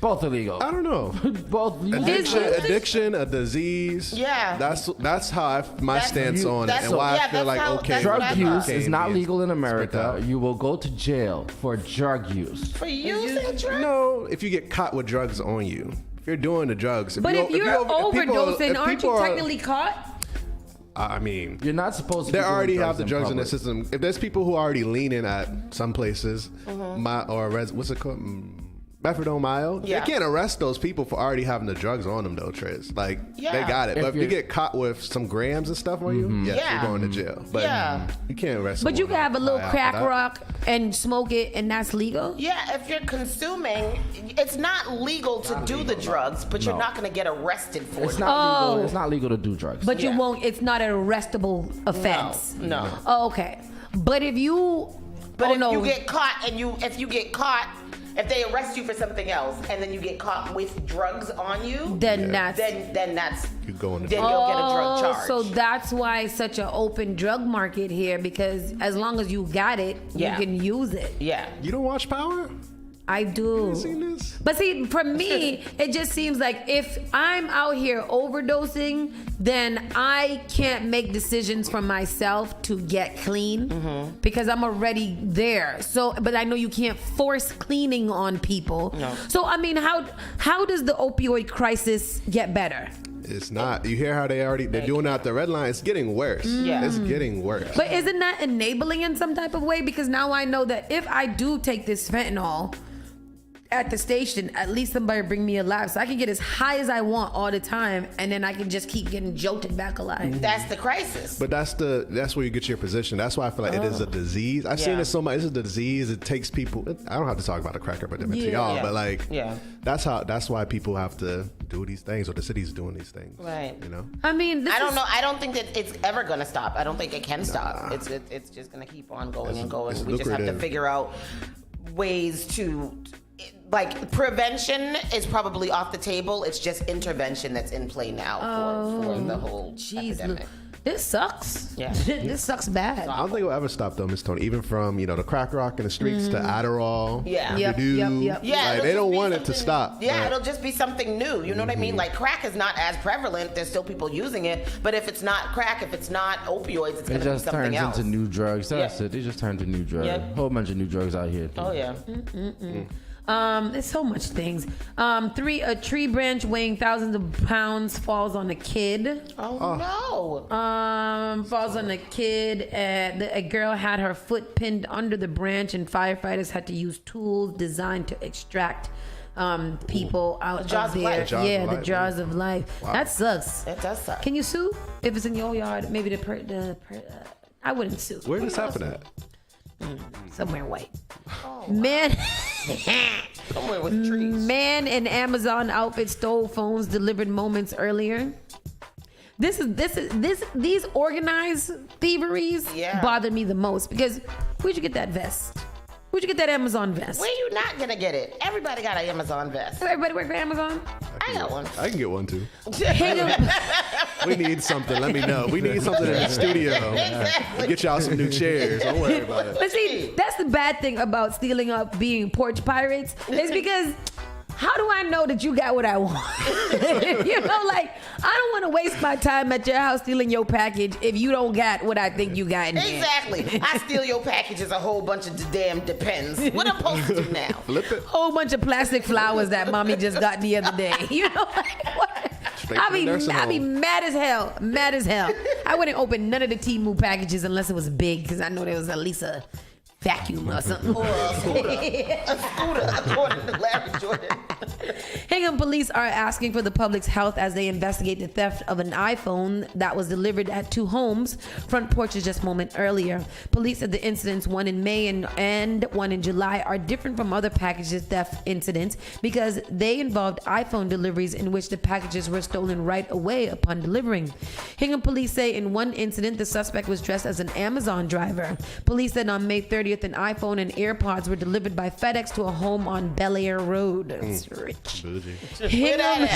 Both illegal. I don't know. Both. Addiction, a disease. Yeah. That's how my stance on it, and why I feel like okay. Drug use is not legal in America. You will go to jail for drug use. For using drugs? No, if you get caught with drugs on you. If you're doing the drugs. If you're overdosing, aren't you technically caught? I mean, you're not supposed to. They already have the drugs in the the system. If there's people who are already leaning at some places, what's it called? Methadone mild. Yeah. They can't arrest those people for already having the drugs on them though, Triz. Like they got it. But if you get caught with some grams and stuff on you, you're going to jail. But you can't arrest. But you can have a little crack rock and smoke it, and that's legal. Yeah, if you're consuming, it's not legal to do the drugs, but you're not going to get arrested for it. It's not legal. It's not legal to do drugs. But you won't. It's not an arrestable offense. No. Oh, okay. But if you, you get caught, and if they arrest you for something else and then you get caught with drugs on you, then that's you go in the then you'll get a drug charge. So that's why it's such an open drug market here, because as long as you got it, you can use it. Yeah. You don't watch Power? I do. Seen this? But see, for me, it just seems like if I'm out here overdosing, then I can't make decisions for myself to get clean because I'm already there. So, but I know you can't force cleaning on people. No. So, I mean, how does the opioid crisis get better? It's not. You hear how they're doing out the red line. It's getting worse. Yeah. It's getting worse. But isn't that enabling in some type of way? Because now I know that if I do take this fentanyl at the station, at least somebody bring me alive so I can get as high as I want all the time, and then I can just keep getting jolted back alive. That's the crisis. But that's where you get your position. That's why I feel like it is a disease. I've seen it so much. It's a disease. It takes people. I don't have to talk about the crack epidemic to y'all, but like, that's why people have to do these things, or the city's doing these things. Right. You know. I mean, I don't know. I don't think that it's ever going to stop. I don't think it can stop. It's just going to keep on going and going. We just have to figure out ways to. Like, prevention is probably off the table. It's just intervention that's in play now for the whole epidemic. This sucks. Yeah. This sucks bad. I don't think it'll ever stop though, Miss Tony. Even from the crack rock in the streets to Adderall. Yeah. Yep. Yeah, Like, they don't want it to stop. Yeah, it'll just be something new. You know what I mean? Like, crack is not as prevalent. There's still people using it. But if it's not crack, if it's not opioids, it's going to be something else. It just turns into new drugs. That's it. They just turn to new drugs. Yep. A whole bunch of new drugs out here. Oh, yeah. There's so much things. A tree branch weighing thousands of pounds falls on a kid. Oh, no. Falls on a kid. A girl had her foot pinned under the branch, and firefighters had to use tools designed to extract people out of there. The jaws of life. Wow. That sucks. It does suck. Can you sue if it's in your yard? Maybe I wouldn't sue. Where did this happen at? Somewhere white. Oh, Man. Somewhere with trees. Man in Amazon outfit stole phones delivered moments earlier. These organized thieveries bother me the most because where'd you get that vest? Where'd you get that Amazon vest? Where you not gonna get it? Everybody got an Amazon vest. Everybody work for Amazon? I got one. I can get one too. Hang up. We need something. Let me know. We need something in the studio. Exactly. Get y'all some new chairs. Don't worry about it. But see, that's the bad thing about stealing up being porch pirates is because how do I know that you got what I want? Like, I don't want to waste my time at your house stealing your package if you don't got what I think you got in there. Exactly. I steal your package as a whole bunch of damn depends. What I'm supposed to do now? Flip it. Whole bunch of plastic flowers that mommy just got the other day. Like, what? I be mad as hell. Mad as hell. I wouldn't open none of the Temu packages unless it was big because I know there was at least a vacuum or something. Or a scooter. According to Larry Jordan. Hingham police are asking for the public's health as they investigate the theft of an iPhone that was delivered at 2 homes. Front porches just a moment earlier. Police said the incidents, one in May and one in July, are different from other packages theft incidents because they involved iPhone deliveries in which the packages were stolen right away upon delivering. Hingham police say in one incident, the suspect was dressed as an Amazon driver. Police said on May 30th, an iPhone and AirPods were delivered by FedEx to a home on Bel Air Road. It's rich. Hingham.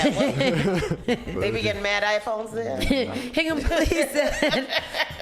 They be getting mad iPhones there. Hingham police said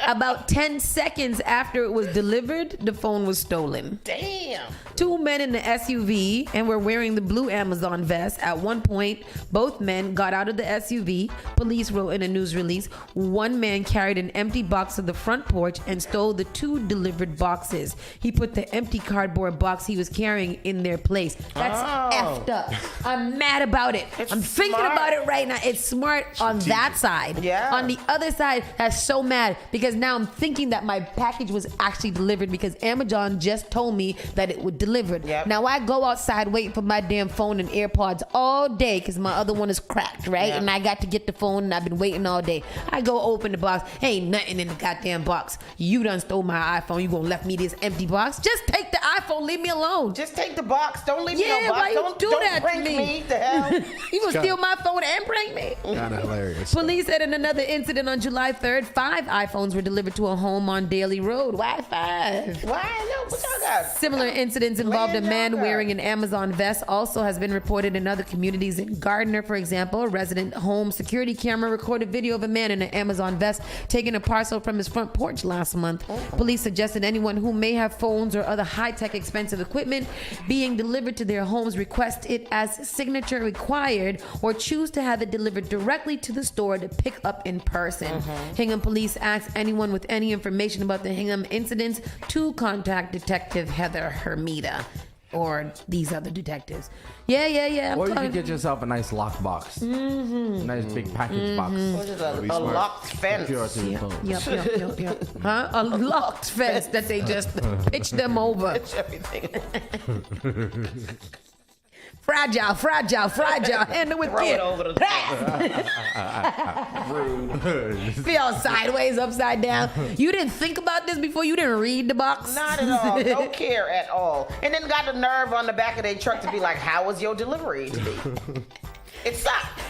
about 10 seconds after it was delivered, the phone was stolen. Damn. 2 men in the SUV and were wearing the blue Amazon vest. At one point, both men got out of the SUV. Police wrote in a news release, one man carried an empty box to the front porch and stole the 2 delivered boxes. He put the empty cardboard box he was carrying in their place. That's effed up. I'm mad about it. I'm thinking about it right now. It's smart on that side. Yeah. On the other side, that's so mad because now I'm thinking that my package was actually delivered because Amazon just told me that it was delivered. Yep. Now I go outside waiting for my damn phone and AirPods all day because my other one is cracked, right? Yep. And I got to get the phone and I've been waiting all day. I go open the box. Ain't nothing in the goddamn box. You done stole my iPhone. You gonna left me this empty box? Just take the iPhone. Leave me alone. Just take the box. Don't leave me no box. Why you do that to prank me. The hell? You gonna steal my phone and prank me? Kind of hilarious. Police said in another incident on July 3rd, 5 iPhones were delivered to a home on Daly Road. Why 5? Why? No, what y'all got? Similar incidents involved a man Land wearing an Amazon vest also has been reported in other communities. In Gardner, for example, a resident home security camera recorded video of a man in an Amazon vest taking a parcel from his front porch last month. Police suggested anyone who may have phones or other high-tech high-tech expensive equipment being delivered to their homes request it as signature required or choose to have it delivered directly to the store to pick up in person. Hingham police asked anyone with any information about the Hingham incidents to contact Detective Heather Hermida or these other detectives. Yeah. Or you can get yourself a nice lockbox. Nice big package box. What is a locked fence? Yep. Huh? A locked fence that they just pitch them over. Fragile. Handle with Throw care. it over the Feel sideways, upside down. You didn't think about this before? You didn't read the box? Not at all. No care at all. And then got the nerve on the back of their truck to be like, how was your delivery today? It sucked.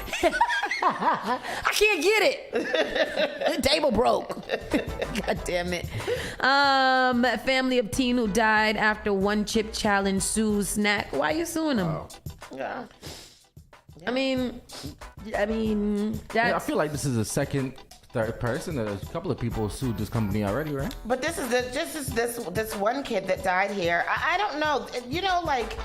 I can't get it. The table broke. God damn it. A family of teen who died after one chip challenge sues snack. Why are you suing them? Yeah. I mean, I that's... feel like this is the third person. There's a couple of people sued this company already, right? But this is this one kid that died here. I don't know. You know, like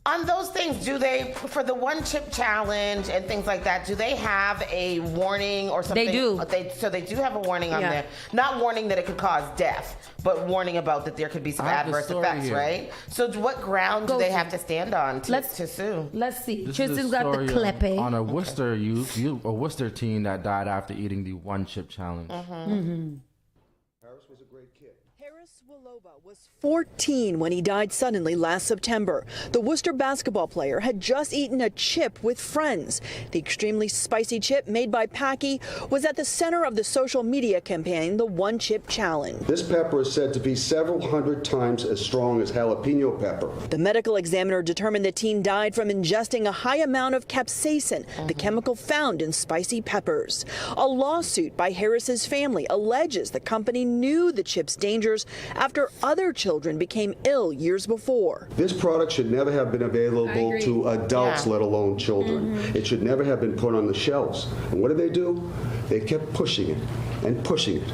on those things, do they, for the one chip challenge and things like that, do they have a warning or something? They do. So they do have a warning on there. Not warning that it could cause death, but warning about that there could be some adverse effects, right? So what ground do they have to stand on to sue? Let's see. This Tristan's is a got the story clip. on a Worcester a Worcester teen that died after eating the one chip challenge. Harris was a great kid. Harris Wilova was 14 when he died suddenly last September. The Worcester basketball player had just eaten a chip with friends. The extremely spicy chip made by Packy was at the center of the social media campaign, the One Chip Challenge. This pepper is said to be several hundred times as strong as jalapeno pepper. The medical examiner determined the teen died from ingesting a high amount of capsaicin, the chemical found in spicy peppers. A lawsuit by Harris's family alleges the company knew the chip's dangers after other children became ill years before. This product should never have been available to adults, let alone children. It should never have been put on the shelves. And what did they do? They kept pushing it and pushing it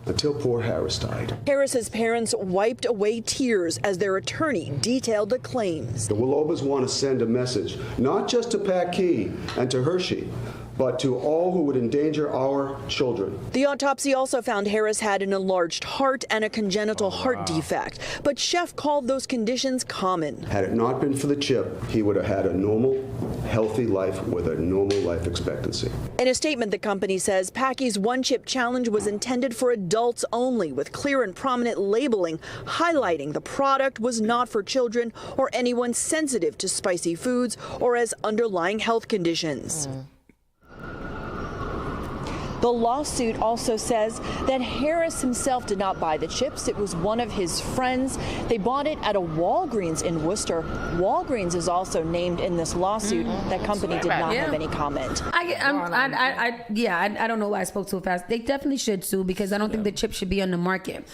until poor Harris died. Harris's parents wiped away tears as their attorney detailed the claims. The Willovas want to send a message, not just to Packy and to Hershey, but to all who would endanger our children. The autopsy also found Harris had an enlarged heart and a congenital heart defect, but Chef called those conditions common. Had it not been for the chip, he would have had a normal, healthy life with a normal life expectancy. In a statement, the company says Packy's One Chip Challenge was intended for adults only, with clear and prominent labeling highlighting the product was not for children or anyone sensitive to spicy foods or has underlying health conditions. The lawsuit also says that Harris himself did not buy the chips. It was one of his friends. They bought it at a Walgreens in Worcester. Walgreens is also named in this lawsuit. That company did not have any comment. I don't know why I spoke so fast. They definitely should sue because I don't think the chip should be on the market.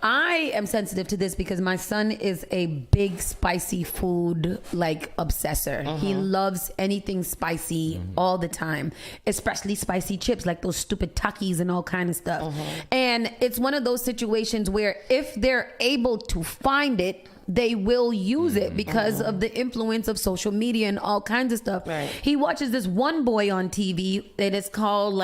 I am sensitive to this because my son is a big spicy food obsessor. He loves anything spicy all the time, especially spicy chips like those stupid Takis and all kind of stuff. And it's one of those situations where if they're able to find it, they will use it because of the influence of social media and all kinds of stuff. He watches this one boy on TV that is called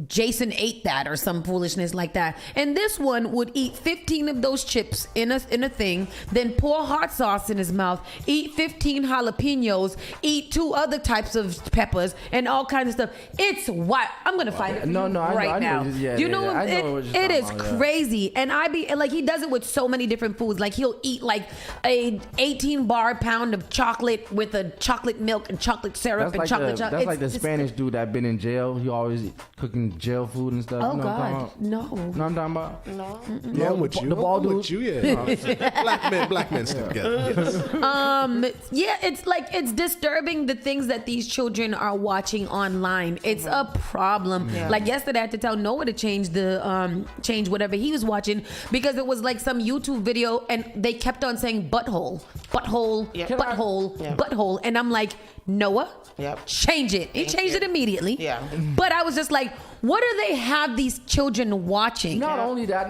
Jason ate that or some foolishness like that. And this one would eat 15 of those chips in a thing, then pour hot sauce in his mouth, eat 15 jalapenos, eat 2 other types of peppers and all kinds of stuff. It's what I'm gonna find it now. It is crazy. And I be he does it with so many different foods. Like he'll eat a 18 bar pound of chocolate with a chocolate milk and chocolate syrup and chocolate. That's like the Spanish dude that been in jail. He always cooking jail food and stuff. Oh, God. No. No, I'm talking about? No. Yeah, I'm with you. The bald dude? With you, yeah. Black men stick together. Yes. It's disturbing the things that these children are watching online. It's a problem. Like yesterday I had to tell Noah to change whatever he was watching because it was like some YouTube video and they kept on saying butthole. And I'm like, Noah, change it. He changed it immediately. But I was just like, like, what do they have these children watching? Not only that,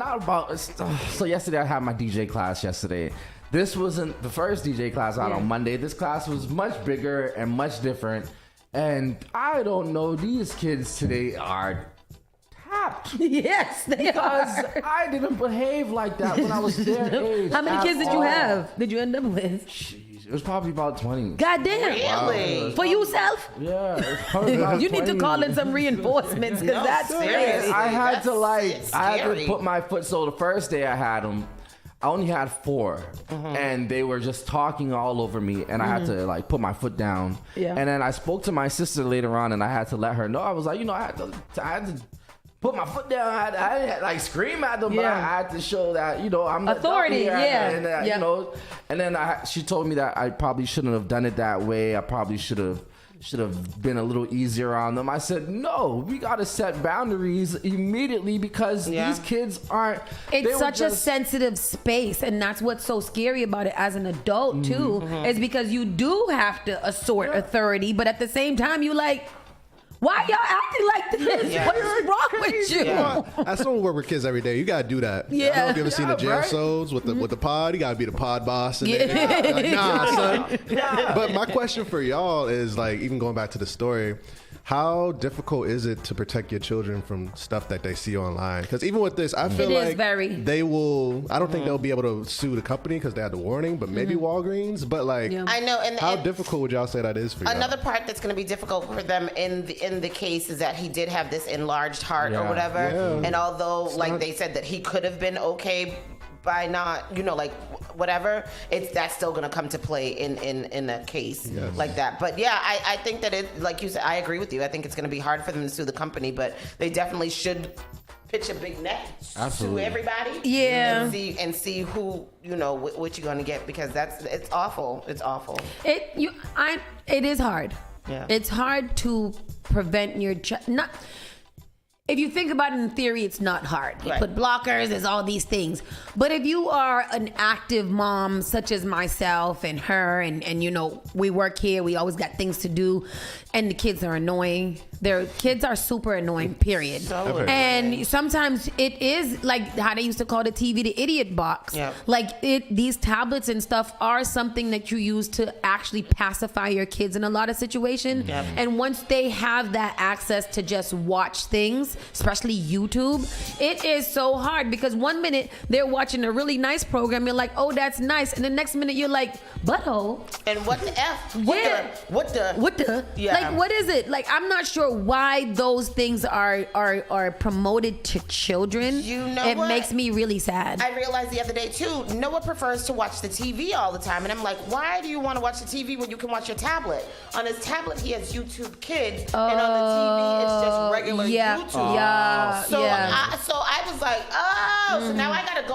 so yesterday I had my DJ class yesterday. This wasn't the first DJ class out on Monday. This class was much bigger and much different. And I don't know, these kids today are tapped. Yes, they are. I didn't behave like that when I was their age. How many kids did you have? Did you end up with? Jeez, it was probably about 20. God damn. Really? Wow. For yourself? Yeah. It was probably about You need to 20. call in some reinforcements because that's crazy. I had to It's I had scary. to put my foot. So the first day I had them, I only had 4, and they were just talking all over me, and I had to like put my foot down. Yeah. And then I spoke to my sister later on, and I had to let her know. I was like, I had to put my foot down. I didn't like scream at them, but I had to show that I'm the Authority, adult here, yeah. and, And then she told me that I probably shouldn't have done it that way. I probably should have been a little easier on them. I said, no, we got to set boundaries immediately because these kids aren't. It's such a sensitive space, and that's what's so scary about it as an adult too, is because you do have to assert authority, but at the same time you like, why y'all acting like this? Yeah. What is wrong with you? As someone who work with kids every day, you gotta do that. Yeah. I don't know if you ever seen the jam right? shows with the pod. You gotta be the pod boss. And Yeah. like, nah, son. But my question for y'all is like, even going back to the story, how difficult is it to protect your children from stuff that they see online? Because even with this, I feel It is like very. they will. I don't think they'll be able to sue the company because they had the warning, but maybe Walgreens. But like, I know. And how and difficult would y'all say that is for you? another part that's going to be difficult for them in the case is that he did have this enlarged heart or whatever. Yeah. And although they said that he could have been okay by not, whatever, that's still going to come to play in a case like that. But yeah, I think that it, like you said, I agree with you. I think it's going to be hard for them to sue the company, but they definitely should pitch a big net to everybody. Yeah. And see who, what you're going to get, because it's awful. It's awful. It is hard. Yeah. It's hard to prevent your child. If you think about it in theory, it's not hard. You put blockers, there's all these things. But if you are an active mom, such as myself and her, and we work here, we always got things to do, and the kids are annoying. Their kids are super annoying, period. And sometimes it is like how they used to call the TV the idiot box. Yeah. Like these tablets and stuff are something that you use to actually pacify your kids in a lot of situations. Yep. And once they have that access to just watch things, especially YouTube, it is so hard because one minute they're watching a really nice program, you're like, oh, that's nice. And the next minute you're like, butthole. And what the F? Yeah. What the? Yeah. Like, what is it? Like, I'm not sure why those things are promoted to children. It what? makes me really sad. I realized the other day too, Noah prefers to watch the TV all the time. And I'm like, why do you want to watch the TV when you can watch your tablet? On his tablet, he has YouTube Kids. And on the TV, it's just regular YouTube. Yeah. So I was like, so now I got to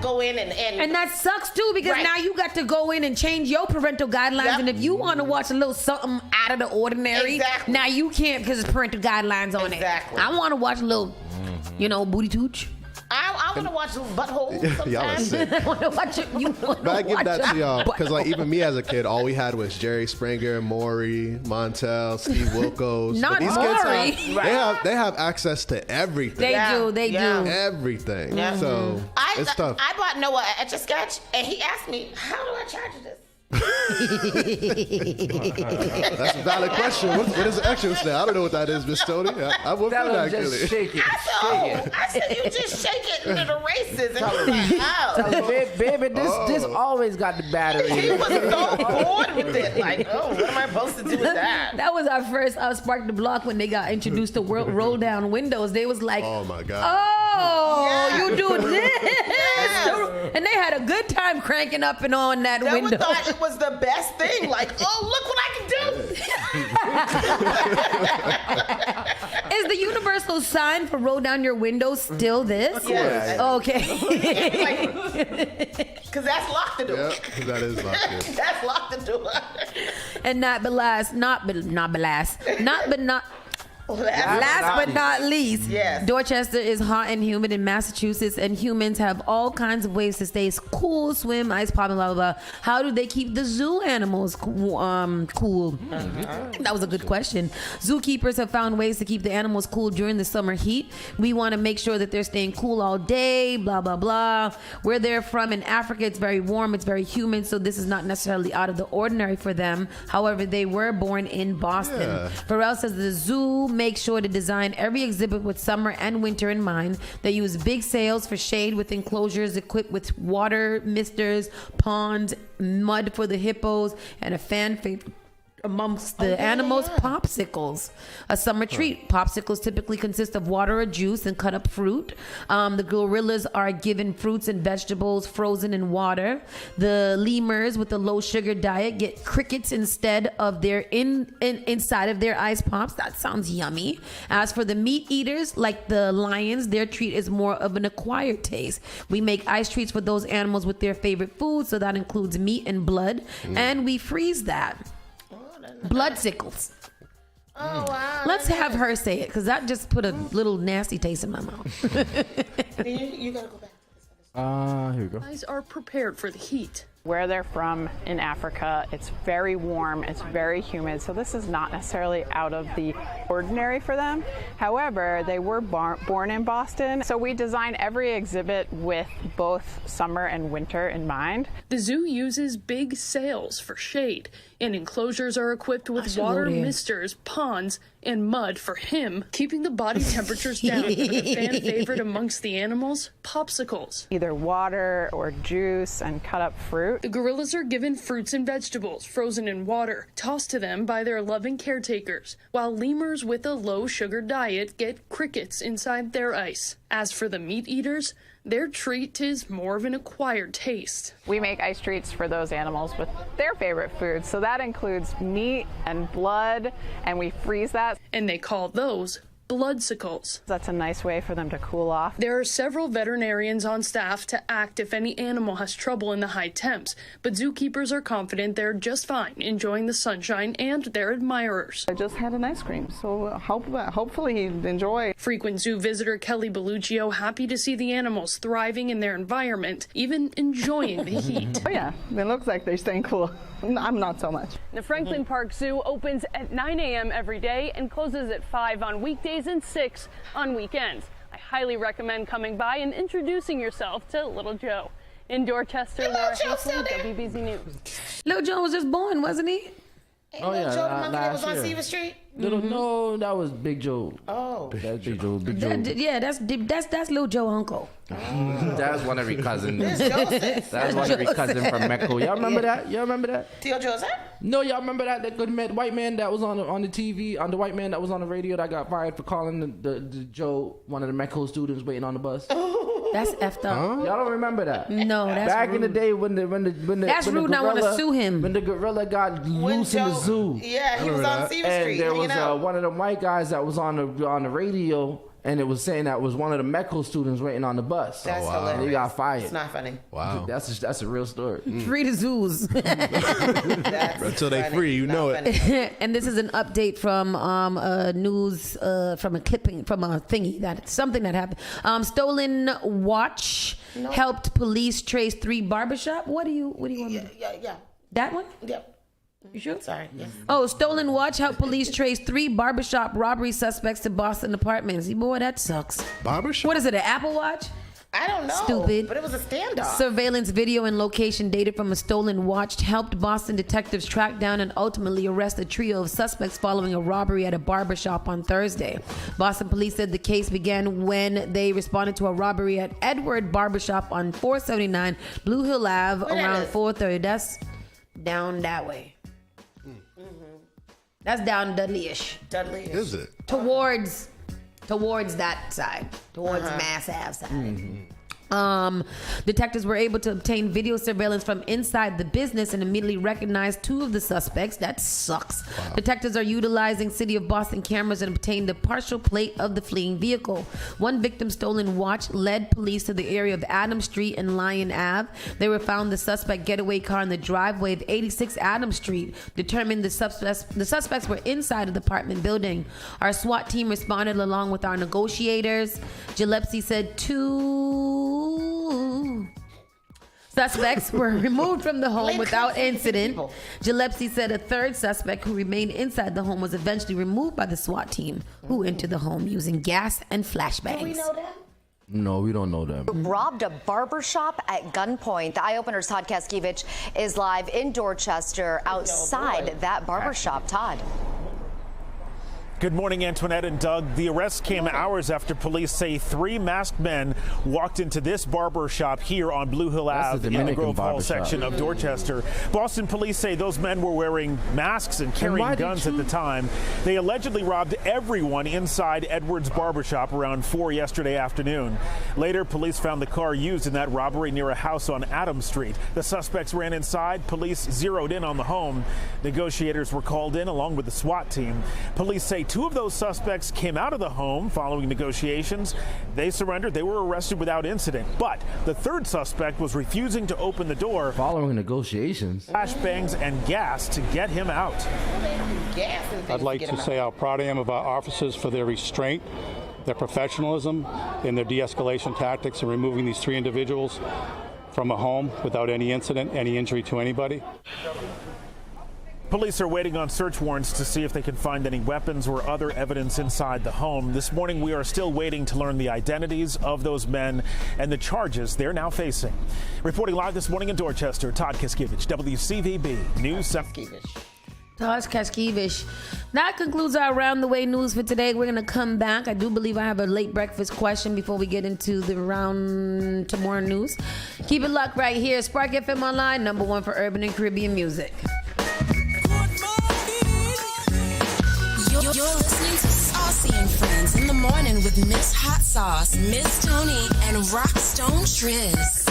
go in and that sucks too because now you got to go in and change your parental guidelines. And if you want to watch a little something out of the ordinary, now you can't because it's parental guidelines on it. I want to watch a little, booty tooch. I want to watch butthole sometimes. Y'all are sick. I want to watch it. But I give that to y'all because, like, even me as a kid, all we had was Jerry Springer, Maury, Montel, Steve Wilkos. Not but these Maury. kids they have access to everything. They do. Everything. So it's tough. I bought Noah an Etch-a-Sketch, and he asked me, "How do I charge this?" That's a valid question. What is an action step? I don't know what that is, Miss Tony. I would feel that actually. Just shake it. I said, you just shake it and it erases. And he was like, Tell him, baby, this always got the battery. He was so bored with it. Like, what am I supposed to do with that? That was our first Spark the Block when they got introduced to roll down windows. They was like, oh my God. You do this. Yes. And they had a good time cranking up and on that window. They thought it was the best thing. Like, look what I can do. Is the universal sign for roll down your windows still this? Yes. Okay. Because that's locked the door. Yeah, that is locked in. That's locked the door. And not but Last but not least, Yes. Dorchester is hot and humid in Massachusetts, and humans have all kinds of ways to stay cool, swim, ice popping, blah, blah, blah. How do they keep the zoo animals cool? That was a good question. Zookeepers have found ways to keep the animals cool during the summer heat. We want to make sure that they're staying cool all day, blah, blah, blah. Where they're from in Africa, it's very warm, it's very humid, so this is not necessarily out of the ordinary for them. However, they were born in Boston. Yeah. Pharrell says the zoo makes sure to design every exhibit with summer and winter in mind. They use big sails for shade with enclosures equipped with water misters, ponds, mud for the hippos, and a fan favorite amongst the animals, popsicles. A summer treat. Popsicles typically consist of water or juice and cut up fruit. The gorillas are given fruits and vegetables frozen in water. The lemurs with the low sugar diet get crickets instead of their inside of their ice pops. That sounds yummy. As for the meat eaters, like the lions, their treat is more of an acquired taste. We make ice treats for those animals with their favorite food, so that includes meat and blood, and we freeze that. Bloodsickles. Oh, wow. Let's have her say it, because that just put a little nasty taste in my mouth. You gotta go back to this. Here we go. Guys are prepared for the heat. Where they're from in Africa, it's very warm, it's very humid, so this is not necessarily out of the ordinary for them. However, they were born in Boston, so we design every exhibit with both summer and winter in mind. The zoo uses big sails for shade, and enclosures are equipped with water misters, ponds, and mud for him, keeping the body temperatures down. And a fan favorite amongst the animals, popsicles. Either water or juice and cut up fruit. The gorillas are given fruits and vegetables frozen in water, tossed to them by their loving caretakers, while lemurs with a low sugar diet get crickets inside their ice. As for the meat eaters, their treat is more of an acquired taste. We make ice treats for those animals with their favorite foods, so that includes meat and blood, and we freeze that. And they call those bloodsickles. That's a nice way for them to cool off. There are several veterinarians on staff to act if any animal has trouble in the high temps, but zookeepers are confident they're just fine, enjoying the sunshine and their admirers. I just had an ice cream, so hopefully he'd enjoy. Frequent zoo visitor Kelly Belluccio happy to see the animals thriving in their environment, even enjoying the heat. Oh yeah, it looks like they're staying cool. I'm not so much. The Franklin Park Zoo opens at 9 a.m. every day and closes at 5 on weekdays and 6 on weekends. I highly recommend coming by and introducing yourself to Little Joe. In Dorchester, Laura Hastings, WBZ News. Little Joe was just born, wasn't he? Oh yeah, Joe the monkey that was on Seaver Street. No, that was Big Joe. Oh, that's Big Joe. Big Joe. That's Little Joe uncle. That's one of your cousins. Joseph. That's one of your cousins from Mecco. Y'all remember that? Y'all remember that? Tio Joseph? No, y'all remember that good white man that was on the TV, on the white man that was on the radio that got fired for calling the Joe one of the Mecco students waiting on the bus. That's effed up. Y'all don't remember that? No, that's back rude. in the day when the that's when rude. The gorilla, I want to sue him. When the gorilla got loose in the zoo. Yeah, he was on Seaver Street. And there was one of them white guys that was on the radio. And it was saying that was one of the Mecco students waiting on the bus. That's hilarious. And he got fired. It's not funny. Wow. That's a real story. Free the zoos. Until they free, you know it. And this is an update from a news from a clipping from a thingy something that happened. Stolen watch helped police trace 3 barbershop. What do you want? Yeah. That one? Yep. You sure? Sorry. Yes. Oh, stolen watch helped police trace 3 barbershop robbery suspects to Boston apartments. Boy, that sucks. Barbershop? What is it, an Apple Watch? I don't know. Stupid. But it was a standoff. Surveillance video and location data from a stolen watch helped Boston detectives track down and ultimately arrest a trio of suspects following a robbery at a barbershop on Thursday. Boston police said the case began when they responded to a robbery at Edward Barbershop on 479 Blue Hill Ave around 4:30. That's down that way. That's down Dudley-ish. Dudley-ish. Is it? Towards that side. Towards Mass Ave side. Detectives were able to obtain video surveillance from inside the business and immediately recognized 2 of the suspects. That sucks. Wow. Detectives are utilizing City of Boston cameras and obtained a partial plate of the fleeing vehicle. One victim's stolen watch led police to the area of Adams Street and Lyon Ave. They were found the suspect getaway car in the driveway of 86 Adams Street. Determined the suspects were inside of the apartment building. Our SWAT team responded along with our negotiators. Gillespie said 2 suspects were removed from the home without incident. Gillespie said a 3rd suspect who remained inside the home was eventually removed by the SWAT team, who entered the home using gas and flashbangs. Do we know that? No, we don't know them. Robbed a barbershop at gunpoint. The Eye Opener's Todd Kaskevich is live in Dorchester outside that barbershop. Todd. Good morning, Antoinette and Doug. The arrest came hours after police say 3 masked men walked into this barber shop here on Blue Hill Ave in the Grove Hall section of Dorchester. Boston police say those men were wearing masks and carrying guns at the time. They allegedly robbed everyone inside Edwards Barbershop around 4 yesterday afternoon. Later, police found the car used in that robbery near a house on Adams Street. The suspects ran inside. Police zeroed in on the home. Negotiators were called in along with the SWAT team. Police say 2 of those suspects came out of the home following negotiations. They surrendered. They were arrested without incident. But the 3rd suspect was refusing to open the door. Following negotiations. Flashbangs and gas to get him out. I'd like to say how proud I am of our officers for their restraint, their professionalism, and their de-escalation tactics in removing these 3 individuals from a home without any incident, any injury to anybody. Police are waiting on search warrants to see if they can find any weapons or other evidence inside the home. This morning, we are still waiting to learn the identities of those men and the charges they're now facing. Reporting live this morning in Dorchester, Todd Kaskevich, WCVB News. Todd Kaskevich. That concludes our Around the Way news for today. We're going to come back. I do believe I have a late breakfast question before we get into the Round Tomorrow news. Keep it locked right here. Spark FM Online, #1 for urban and Caribbean music. You're listening to Saucy and Friends in the morning with Miss Hot Sauce, Miss Tony, and Rockstone Triz.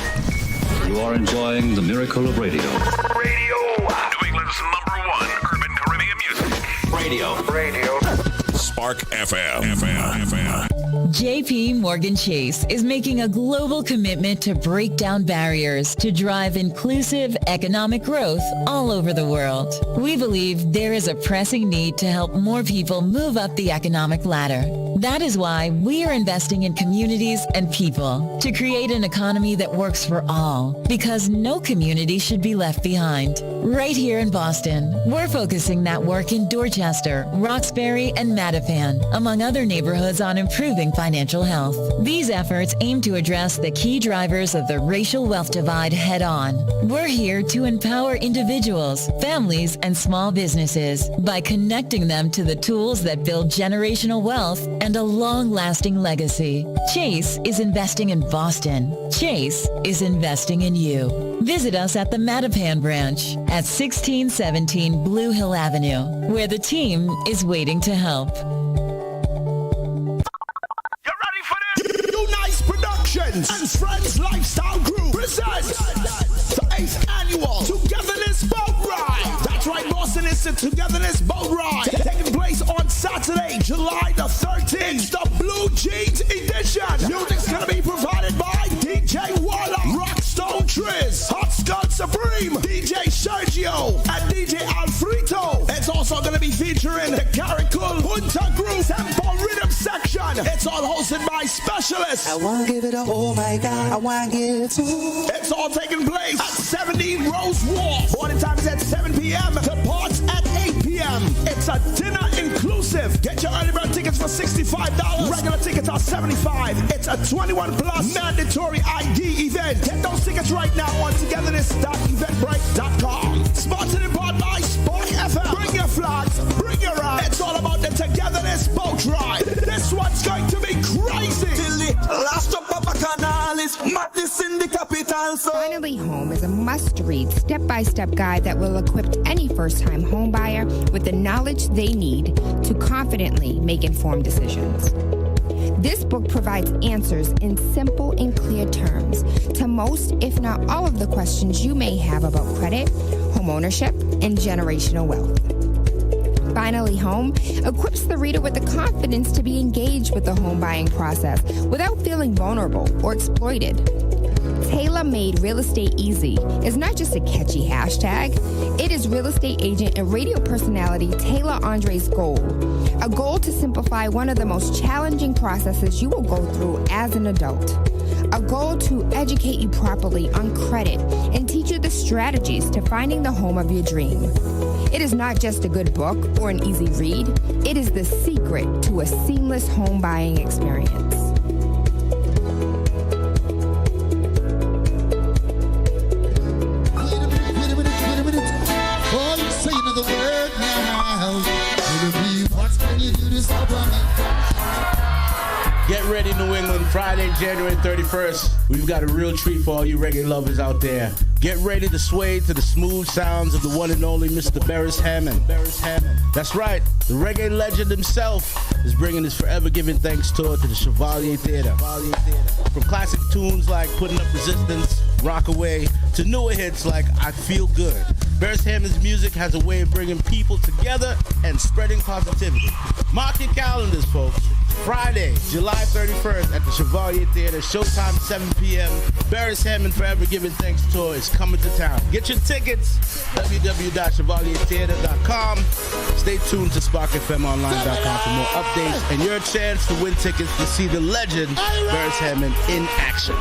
You are enjoying the miracle of radio. New England's #1 urban Caribbean music. Radio. Spark FM. JP Morgan Chase is making a global commitment to break down barriers to drive inclusive economic growth all over the world. We believe there is a pressing need to help more people move up the economic ladder. That is why we are investing in communities and people to create an economy that works for all, because no community should be left behind. Right here in Boston, we're focusing that work in Dorchester, Roxbury, and Mattapan, among other neighborhoods, on improving financial health. These efforts aim to address the key drivers of the racial wealth divide head on. We're here to empower individuals, families, and small businesses by connecting them to the tools that build generational wealth and a long-lasting legacy. Chase is investing in Boston. Chase is investing in you. Visit us at the Mattapan branch at 1617 Blue Hill Avenue, where the team is waiting to help. Nice Productions and Friends Lifestyle Group presents the 8th annual Togetherness Boat Ride. That's right, Boston, it's the Togetherness Boat Ride taking place on Saturday, July the 13th. It's the Blue Jeans edition. Music's gonna be provided by DJ Walla, Rockstone Triz, Hot Scott Supreme, DJ Sergio, and DJ Alfredo. It's also gonna be featuring the Caracol Punta Group Tempo Rhythm section. It's all hosted by Specialists. I want to give it up. Oh my God, I want to give it to. It's all taking place at 17 Rose Wharf. Morning time is at 7 p.m. The parts at 8 p.m. It's a dinner inclusive. Get your early bird tickets for $65. Regular tickets are $75. It's a 21 plus mandatory ID event. Get those tickets right now on togetherness.eventbrite.com. Sponsored in part by Spark FM. Bring your flags, bring your rides. It's all about the Togetherness Boat Ride. This one's going to be crazy. Last up of a canal is madness in the capital. So Finally Home is a must-read, step-by-step guide that will equip any first-time home buyer with the knowledge they need to confidently make informed decisions. This book provides answers in simple and clear terms to most, if not all, of the questions you may have about credit, home ownership, and generational wealth. Finally Home equips the reader with the confidence to be engaged with the home buying process without feeling vulnerable or exploited. Tailor-made Real Estate Easy is not just a catchy hashtag. It is real estate agent and radio personality Taylor Andre's goal. A goal to simplify one of the most challenging processes you will go through as an adult. A goal to educate you properly on credit and teach you the strategies to finding the home of your dream. It is not just a good book or an easy read. It is the secret to a seamless home buying experience. Get ready, New England. Friday, January 31st. We've got a real treat for all you reggae lovers out there. Get ready to sway to the smooth sounds of the one and only Mr. Beres Hammond. That's right. The reggae legend himself is bringing his Forever Giving Thanks tour to the Chevalier Theater. From classic tunes like Putting Up Resistance, Rockaway, to newer hits like I Feel Good. Beres Hammond's music has a way of bringing people together and spreading positivity. Mark your calendars, folks. Friday, July 31st at the Chevalier Theater. Showtime 7 p.m. Beres Hammond Forever Giving Thanks tour is coming to town. Get your tickets, www.chevaliertheater.com. Stay tuned to SparkFMOnline.com for more updates and your chance to win tickets to see the legend Beres Hammond in action.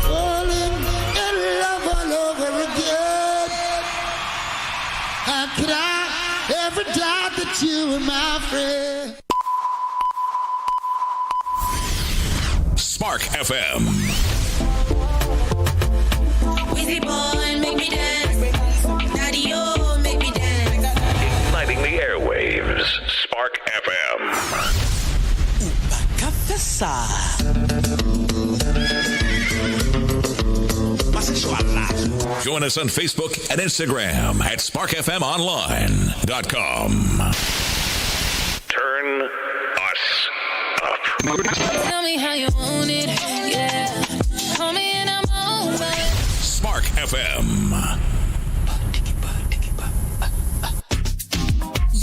Falling in love all over again. How could I ever doubt that you were my friend? Spark FM. Wheezy boy, make me dance. Daddy, oh, make me dance. Igniting the airwaves. Spark FM. Join us on Facebook and Instagram at SparkFMOnline.com. Turn us up. Tell me how you want it, yeah. Call me and I'm over. Spark FM.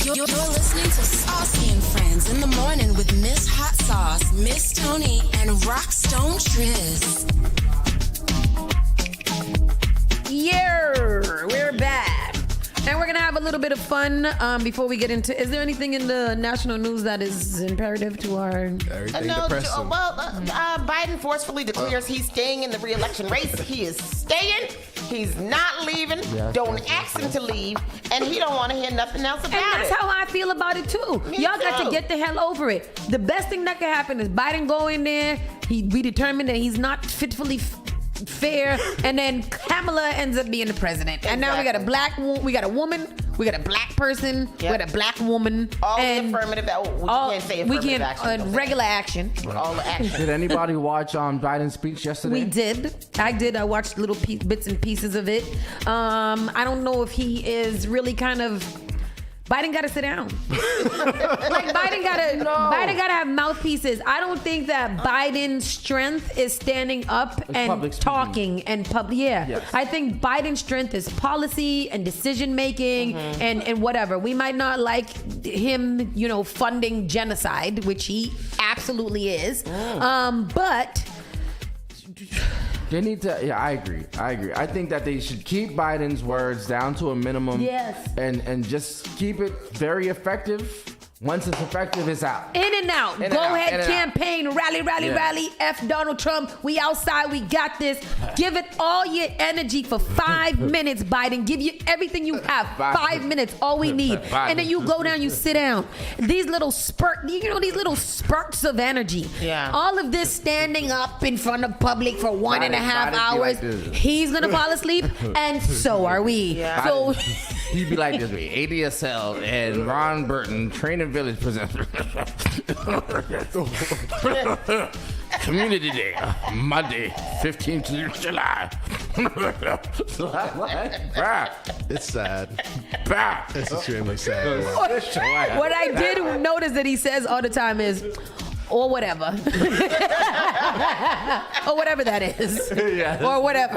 You're listening to Saucy and Friends in the morning with Miss Hot Sauce, Miss Tony, and Rockstone Triz. Yeah, we're back. And we're going to have a little bit of fun before we get into... Is there anything in the national news that is imperative to our... Biden forcefully declares he's staying in the re-election race. He is staying. He's not leaving. Don't ask him to leave. And he don't want to hear nothing else about it. And that's how I feel about it, too. Y'all got to get the hell over it. The best thing that can happen is Biden go in there. We determine that he's not fitfully... fair, and then Kamala ends up being the president. Exactly. And now we got a woman, we got a black person, we got a black woman. All and the affirmative, can't say affirmative action. Regular action. All the action. Did anybody watch Biden's speech yesterday? We did. I did. I watched little bits and pieces of it. I don't know if he is really kind of... Biden got to sit down. Biden got to have mouthpieces. I don't think that Biden's strength is standing up and talking and Yes. I think Biden's strength is policy and decision making and whatever. We might not like him, funding genocide, which he absolutely is. But they need to. Yeah, I agree. I think that they should keep Biden's words down to a minimum. Yes. And just keep it very effective. Once it's effective, it's out. In and out. Go ahead, campaign, rally. F Donald Trump. We outside. We got this. Give it all your energy for 5 minutes, Biden. Give you everything you have. 5 minutes, all we need. And then you go down, you sit down. These little these little spurts of energy. Yeah. All of this standing up in front of public for 1.5 hours. He's gonna fall asleep, and so are we. Yeah. So he'd be like this way. ADSL and Ron Burton, Training Village presents Community Day, Monday, 15th of July. It's sad. It's extremely sad. What I did notice that he says all the time is, or whatever. Or whatever that is. Yeah. Or whatever.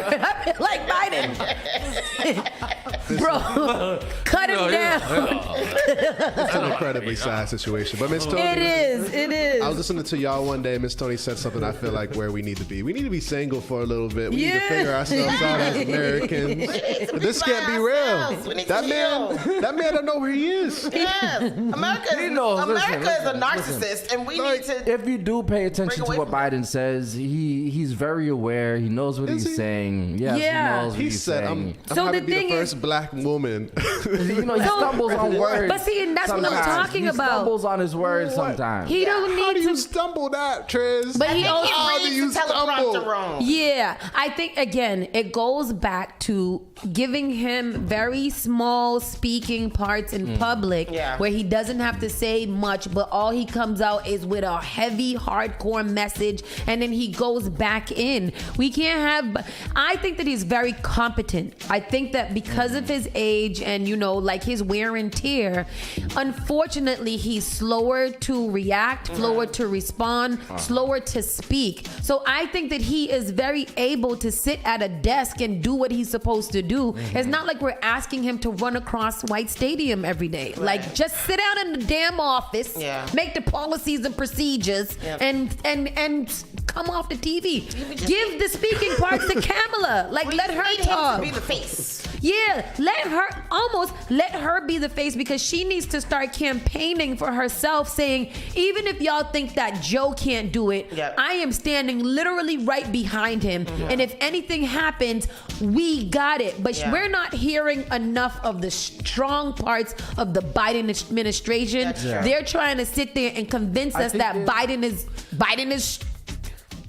Like Biden. Bro, cut him down. It's an incredibly sad situation. But Miss Tony. It is. I was listening to y'all one day. Miss Tony said something I feel like where we need to be. We need to be single for a little bit. We need to figure ourselves out as Americans. This can't be real. That man don't know where he is. Yes. America is a narcissist, and we need to. If you do pay attention to what Biden says, he's very aware. He knows what he's saying. Yes, Yeah. he knows what he's said, saying. I'm happy to be the first black woman. He stumbles on words. But see, and that's what I'm talking about. He stumbles on his words sometimes. He don't need How do to you stumble that, Triz? But he also How do you stumble? wrong. Yeah, I think again it goes back to giving him very small speaking parts in public where he doesn't have to say much, but all he comes out is with a heavy, hardcore message, and then he goes back in. We can't have. I think that he's very competent. I think that because of his age and like his wear and tear, unfortunately he's slower to react, slower to respond, slower to speak. So I think that he is very able to sit at a desk and do what he's supposed to do. It's not like we're asking him to run across White Stadium every day. Like, just sit down in the damn office, make the policies and procedures, and come off the TV. Give the speaking parts to Kamala. Like, let her talk. Him to be the face. Yeah, let her be the face, because she needs to start campaigning for herself, saying, even if y'all think that Joe can't do it, I am standing literally right behind him. And if anything happens, we got it. But we're not hearing enough of the strong parts of the Biden administration. They're trying to sit there and convince us that Biden is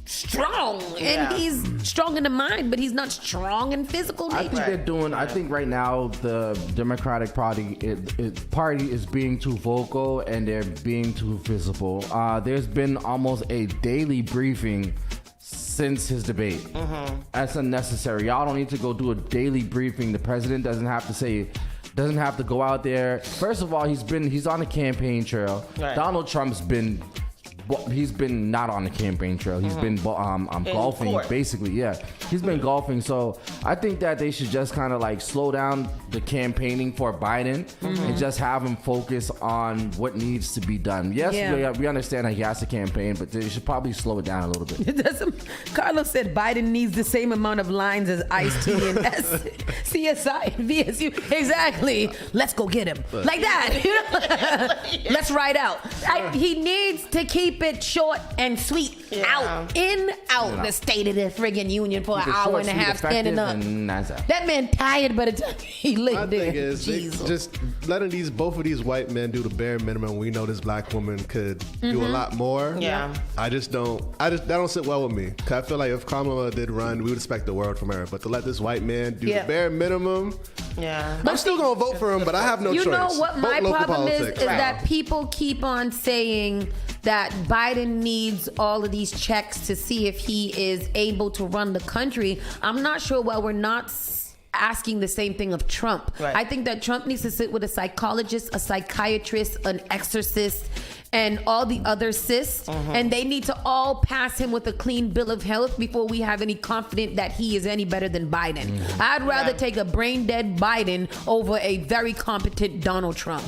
strong, and he's strong in the mind, but he's not strong in physical nature. I think right now the Democratic Party is being too vocal and they're being too visible. There's been almost a daily briefing since his debate. That's unnecessary. Y'all don't need to go do a daily briefing. The president doesn't have to go out there. First of all, he's on the campaign trail. Donald Trump's been not on the campaign trail. He's been golfing, basically. Yeah, he's been golfing. So I think that they should just kind of like slow down the campaigning for Biden and just have him focus on what needs to be done. Yes, we understand that he has to campaign, but they should probably slow it down a little bit. Carlos said Biden needs the same amount of lines as Ice-T and CSI and VSU. Exactly. Let's go get him. Like that. Let's ride out. He needs to keep it short and sweet. Out the State of the friggin' Union for an hour and a half standing up. That man tired by the time he laid there. My thing is, just letting both of these white men do the bare minimum. We know this black woman could do a lot more. That don't sit well with me. Cause I feel like if Kamala did run, we would expect the world from her. But to let this white man do the bare minimum, I'm still gonna vote for him. But I have no choice. You know what my problem is that people keep on saying that Biden needs all of these checks to see if he is able to run the country. I'm not sure why we're not asking the same thing of Trump. I think that Trump needs to sit with a psychologist, a psychiatrist, an exorcist, and all the other cysts, and they need to all pass him with a clean bill of health before we have any confidence that he is any better than Biden. I'd rather take a brain dead Biden over a very competent Donald Trump.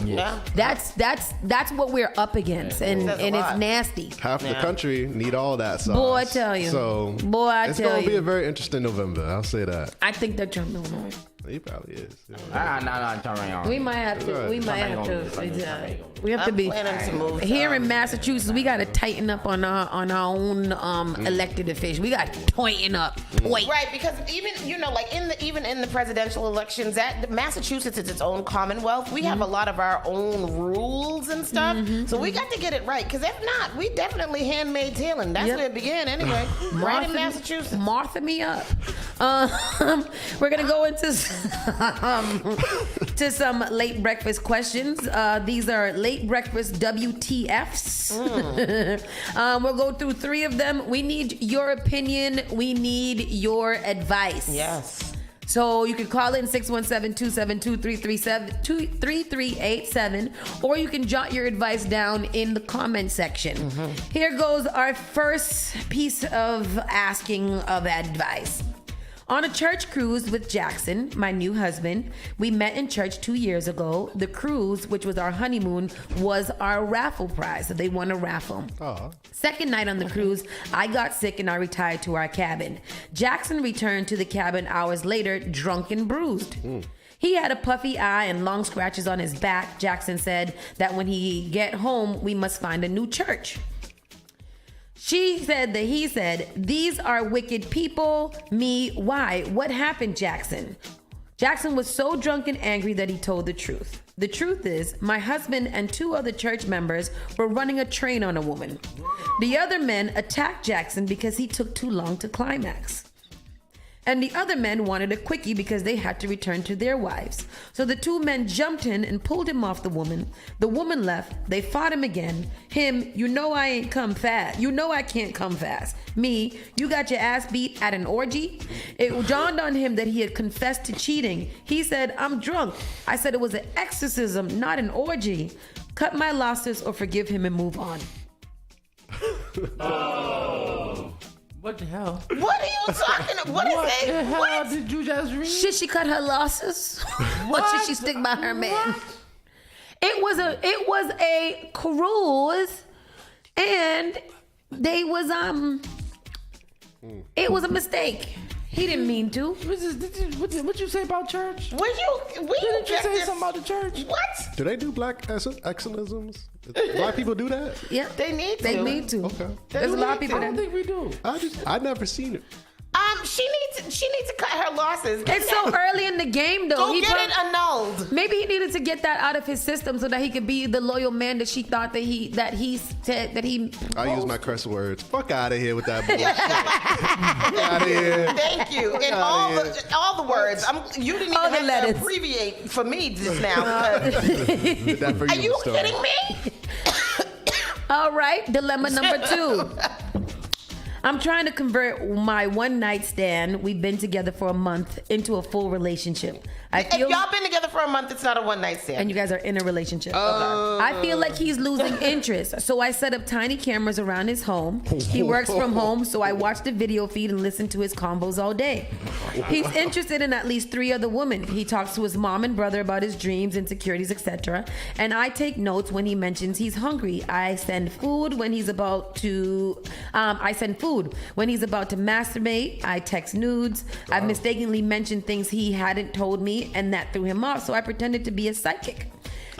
That's what we're up against, and it's nasty. Half the country need all that sauce. Boy, I tell you. So it's going to be a very interesting November. I'll say that. I think that Trump will win. He probably is. We might have to. We have to be here in Massachusetts. We got to tighten up on our own elected officials. We got to tighten up. Right, because even in the presidential elections, Massachusetts is its own commonwealth. We have a lot of our own rules and stuff. So we got to get it right. Because if not, we definitely handmade tailing. That's where it began anyway. Right in Massachusetts. Martha me up. We're gonna go into to some late breakfast questions. These are late breakfast WTFs. We'll go through 3 of them. We need your opinion. We need your advice. Yes. So you can call in 617-272-3387, or you can jot your advice down in the comment section. Here goes our first piece of asking of advice. On a church cruise with Jackson, my new husband, we met in church 2 years ago. The cruise, which was our honeymoon, was our raffle prize. So they won a raffle. Second night on the cruise, I got sick and I retired to our cabin. Jackson returned to the cabin hours later, drunk and bruised. He had a puffy eye and long scratches on his back. Jackson said that when he get home, we must find a new church. She said that he said, these are wicked people. Me, why? What happened, Jackson? Jackson was so drunk and angry that he told the truth. The truth is, my husband and 2 other church members were running a train on a woman. The other men attacked Jackson because he took too long to climax. And the other men wanted a quickie because they had to return to their wives. So the 2 men jumped in and pulled him off the woman. The woman left. They fought him again. Him, you know I ain't come fast. You know I can't come fast. Me, you got your ass beat at an orgy? It dawned on him that he had confessed to cheating. He said, I'm drunk. I said it was an exorcism, not an orgy. Cut my losses or forgive him and move on. What the hell? What are you talking about? What is it? What the hell did you just read? Should she cut her losses? Or should she stick by her man? It was a cruise, and they was it was a mistake. He didn't mean to. What you say about church? Didn't you say something about the church? What? Do they do black exorcisms? Black people do that? Yeah, they need to. They need to. Okay. There's a lot of people I don't think we do. I've never seen it. She needs to cut her losses. It's so early in the game, though. Go get it annulled. Maybe he needed to get that out of his system so that he could be the loyal man that she thought that he said that he. I use my curse words. Fuck out of here with that bullshit. Out of here. Thank you. And all the words. You didn't even have to abbreviate for me just now. Did that for you, Are you Storm. kidding me? All right, dilemma number 2. I'm trying to convert my one night stand, we've been together for a month, into a full relationship. If y'all been together for a month, it's not a one night stand. And you guys are in a relationship. I feel like he's losing interest. So I set up tiny cameras around his home. He works from home, so I watch the video feed and listen to his combos all day. He's interested in at least 3 other women. He talks to his mom and brother about his dreams, insecurities, etc. And I take notes when he mentions he's hungry. I send food when he's about to masturbate. I text nudes. I've mistakenly mentioned things he hadn't told me, and that threw him off, so I pretended to be a psychic.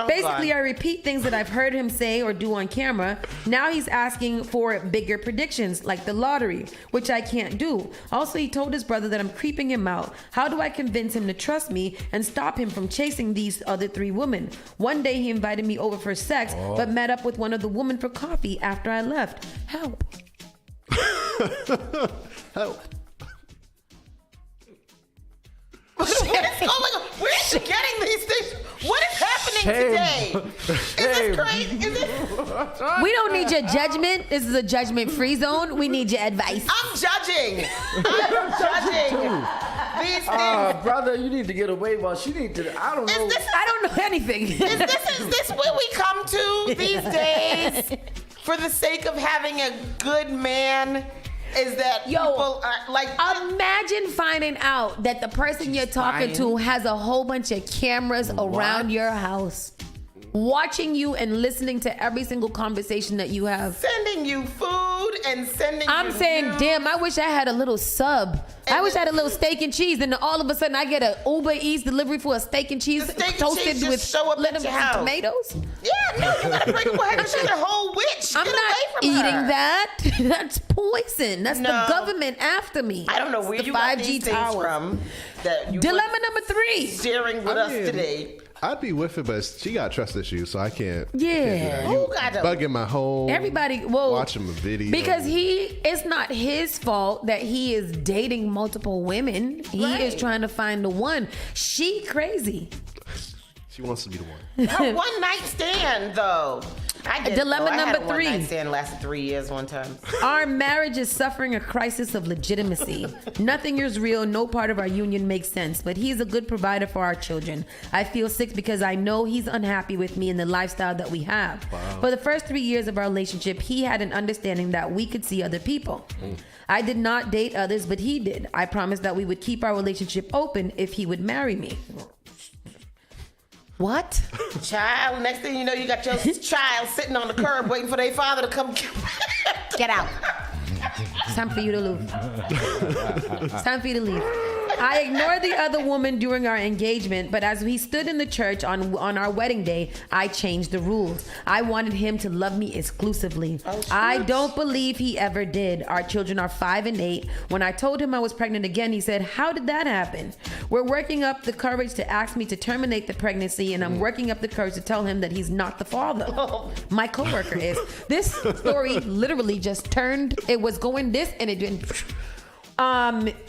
Basically, I repeat things that I've heard him say or do on camera. Now he's asking for bigger predictions, like the lottery, which I can't do. Also, he told his brother that I'm creeping him out. How do I convince him to trust me and stop him from chasing these other 3 women? One day he invited me over for sex, but met up with one of the women for coffee after I left. Help. Help. Where is she getting these things? What is happening today? Is this crazy? We don't need your judgment. This is a judgment-free zone. We need your advice. I'm judging these things. Brother, you need to get away. Well, she need to. I don't know. I don't know anything. Is this where we come to these days for the sake of having a good man? Is that people are like... Imagine finding out that the person you're talking to has a whole bunch of cameras around your house, watching you and listening to every single conversation that you have. Sending you food and sending I'm saying, damn, I wish I had a little sub. I wish I had a little steak and cheese. And then all of a sudden I get an Uber Eats delivery for a steak and cheese toasted with tomatoes. Yeah, no, you gotta bring her. She's a whole witch. I'm not eating that. That's poison. That's the government after me. I don't know where you got these things from. Dilemma number 3. Sharing with us today. I'd be with it, but she got trust issues, so I can't. Yeah. Who got them? Bugging my home. Everybody, watching a video. Because it's not his fault that he is dating multiple women. He is trying to find the one. She crazy. She wants to be the one. Her one night stand, though. Dilemma number 3. One night stand lasted 3 years one time. Our marriage is suffering a crisis of legitimacy. Nothing is real. No part of our union makes sense. But he's a good provider for our children. I feel sick because I know he's unhappy with me and the lifestyle that we have. Wow. For the first 3 years of our relationship, he had an understanding that we could see other people. I did not date others, but he did. I promised that we would keep our relationship open if he would marry me. What? Child, next thing you know, you got your child sitting on the curb waiting for their father to come get out. It's time for you to leave. It's time for you to leave. I ignored the other woman during our engagement, but as we stood in the church on our wedding day, I changed the rules. I wanted him to love me exclusively. I don't believe he ever did. Our children are 5 and 8. When I told him I was pregnant again, he said, "How did that happen?" We're working up the courage to ask me to terminate the pregnancy, and I'm working up the courage to tell him that he's not the father. My coworker is. This story literally just turned. It was going this and it didn't.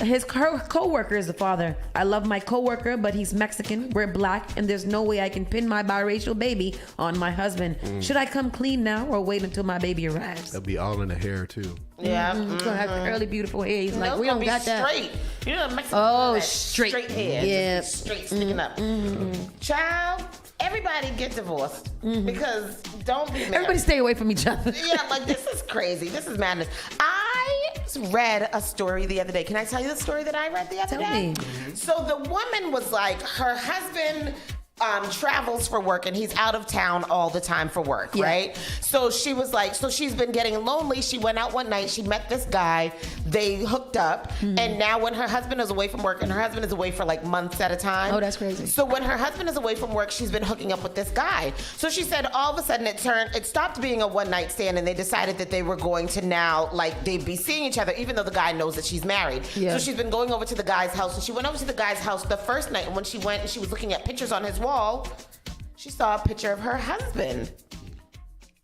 His co-worker is the father. I love my co-worker, but he's Mexican, we're black, and there's no way I can pin my biracial baby on my husband. Should I come clean now or wait until my baby arrives? That'll be all in the hair too. Yeah. He's gonna have curly, beautiful hair. He's like, we don't got that. Straight. You know, Mexicans straight hair. Yeah. Straight sticking up. Child, everybody get divorced because don't be married. Everybody stay away from each other. Yeah, like this is crazy. This is madness. I read a story the other day. Can I tell you the story that I read the other day? So the woman was like, her husband travels for work and he's out of town all the time for work, right? So she was like, so she's been getting lonely. She went out one night, she met this guy, they hooked up, and now when her husband is away from work, and her husband is away for like months at a time. Oh, that's crazy. So when her husband is away from work, she's been hooking up with this guy. So she said all of a sudden it stopped being a one night stand and they decided that they were going to now, like, they'd be seeing each other even though the guy knows that she's married. So she's been going over to the guy's house. So she went over to the guy's house the first night, and when she went and she was looking at pictures on his wall, she saw a picture of her husband.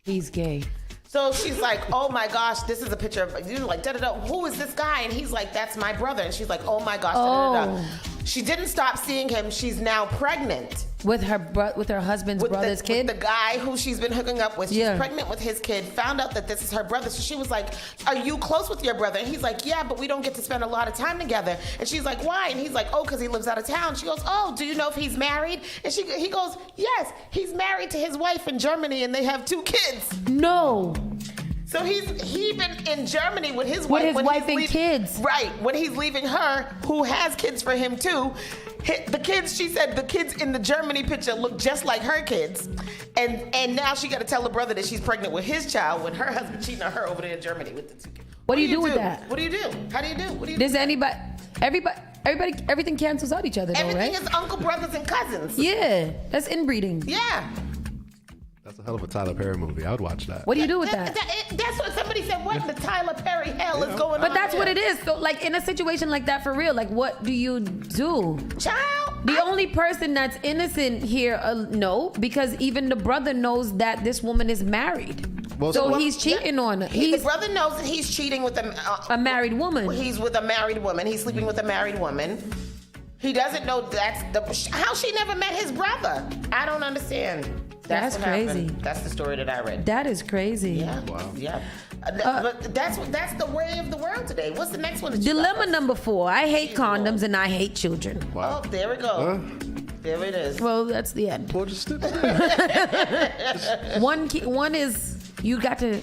He's gay. So she's like, oh my gosh, this is a picture of, like, da-da-da, who is this guy? And he's like, that's my brother. And she's like, oh my gosh, da-da-da. She didn't stop seeing him. She's now pregnant. With her husband's brother's kid? With the guy who she's been hooking up with. She's pregnant with his kid, found out that this is her brother. So she was like, are you close with your brother? And he's like, yeah, but we don't get to spend a lot of time together. And she's like, why? And he's like, oh, because he lives out of town. She goes, oh, do you know if he's married? And he goes, yes, he's married to his wife in Germany and they have 2 kids. No. So he been in Germany with his wife. With his wife and kids. Right. When he's leaving her, who has kids for him too. The kids, she said, the kids in the Germany picture look just like her kids. And now she got to tell her brother that she's pregnant with his child when her husband cheating on her over there in Germany with the 2 kids. What do you do with that? What do you do? How do you do? What do you Does do? everybody, everything cancels out each other, though, Everything right? is uncle, brothers, and cousins. Yeah, that's inbreeding. Yeah. That's a hell of a Tyler Perry movie. I would watch that. What do you do with that? That's what somebody said. What in the Tyler Perry hell is going on? But that's what it is. So, like, in a situation like that, for real, like, what do you do? Child? The only person that's innocent here, no, because even the brother knows that this woman is married. Well, so he's cheating on her. The brother knows that he's cheating with a married woman. He's with a married woman. He's sleeping with a married woman. He doesn't know how she never met his brother. I don't understand. That's crazy. Happened. That's the story that I read. That is crazy. Yeah. Wow. Yeah. But that's the way of the world today. What's the next one? Dilemma number 4. I hate condoms and I hate children. Wow. Oh, there we go. There it is. Well, that's the end. Well, just one is you got to.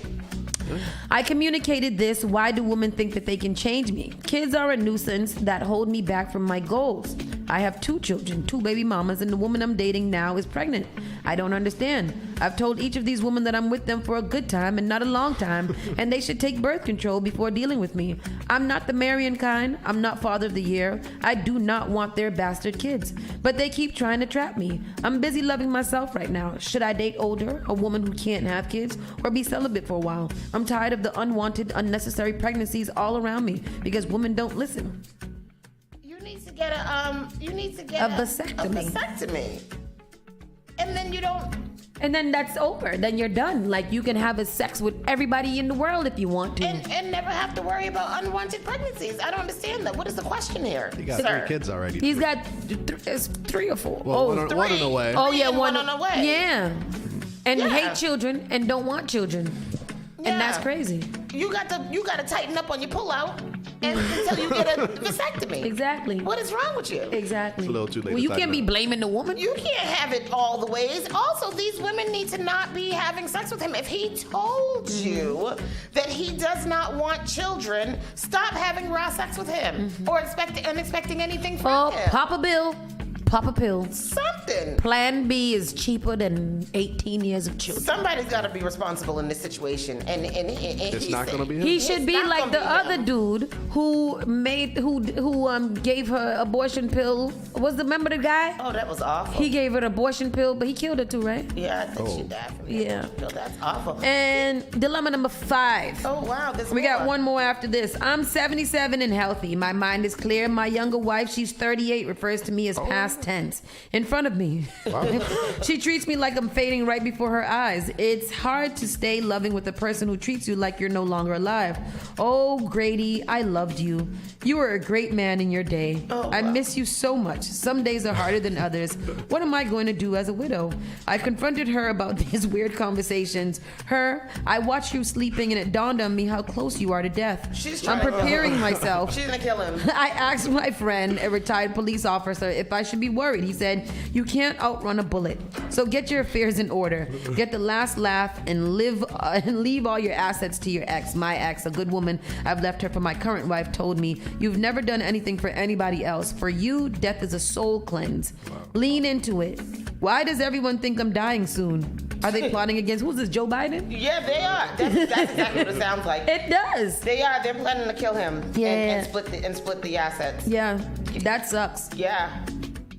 I communicated this. Why do women think that they can change me? Kids are a nuisance that hold me back from my goals. I have 2 children, 2 baby mamas, and the woman I'm dating now is pregnant. I don't understand. I've told each of these women that I'm with them for a good time and not a long time, and they should take birth control before dealing with me. I'm not the marrying kind. I'm not father of the year. I do not want their bastard kids. But they keep trying to trap me. I'm busy loving myself right now. Should I date older, a woman who can't have kids, or be celibate for a while? I'm tired of the unwanted, unnecessary pregnancies all around me because women don't listen. You need to get a vasectomy. A vasectomy. And then you don't And then that's over. Then you're done. Like, you can have a sex with everybody in the world if you want to. And never have to worry about unwanted pregnancies. I don't understand that. What is the question here? He got 3 kids already. He's got 3 or 4. Well, one on the way. Oh, yeah, one on the way. Yeah. And hate children and don't want children. Yeah. And that's crazy. You got to tighten up on your pullout until you get a vasectomy. Exactly. What is wrong with you? Exactly. It's a little too late. Well, you can't be blaming the woman. You can't have it all the ways. Also, these women need to not be having sex with him. If he told you that he does not want children, stop having raw sex with him or expecting anything from him. Pop a bill. Pop a pill. Something. Plan B is cheaper than 18 years of children. Somebody's got to be responsible in this situation, and it's not going to be him. He should be like the other dude who gave her abortion pill. Remember the guy? Oh, that was awful. He gave her an abortion pill, but he killed her too, right? Yeah, I think she died from it. Yeah. That's awful. And dilemma number 5. Oh wow, we got one more after this. I'm 77 and healthy. My mind is clear. My younger wife, she's 38, refers to me as past tense in front of me. Wow. She treats me like I'm fading right before her eyes. It's hard to stay loving with a person who treats you like you're no longer alive. Oh, Grady, I loved you. You were a great man in your day. I miss you so much. Some days are harder than others. What am I going to do as a widow? I confronted her about these weird conversations. I watched you sleeping and it dawned on me how close you are to death. I'm preparing myself. She's gonna kill him. I asked my friend, a retired police officer, if I should be worried. He said, you can't outrun a bullet. So get your affairs in order. Get the last laugh and leave all your assets to your ex. My ex, a good woman, I've left her for my current wife, told me, you've never done anything for anybody else. For you, death is a soul cleanse. Lean into it. Why does everyone think I'm dying soon? Are they plotting against, who's this, Joe Biden? Yeah, they are. That's exactly what it sounds like. It does. They are. They're planning to kill him. Yeah. And split the assets. Yeah, that sucks. Yeah.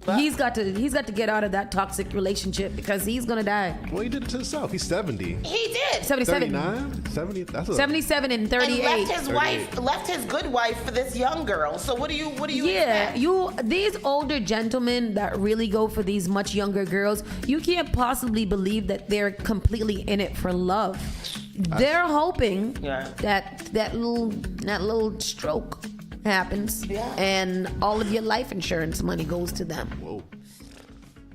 But he's got to get out of that toxic relationship because he's gonna die. Well, he did it to himself. He's 70. He did. 77. 39? 70? That's 77 and 38. And left his good wife for this young girl. So what do you expect? These older gentlemen that really go for these much younger girls, you can't possibly believe that they're completely in it for love. They're hoping that little stroke happens and all of your life insurance money goes to them. Whoa.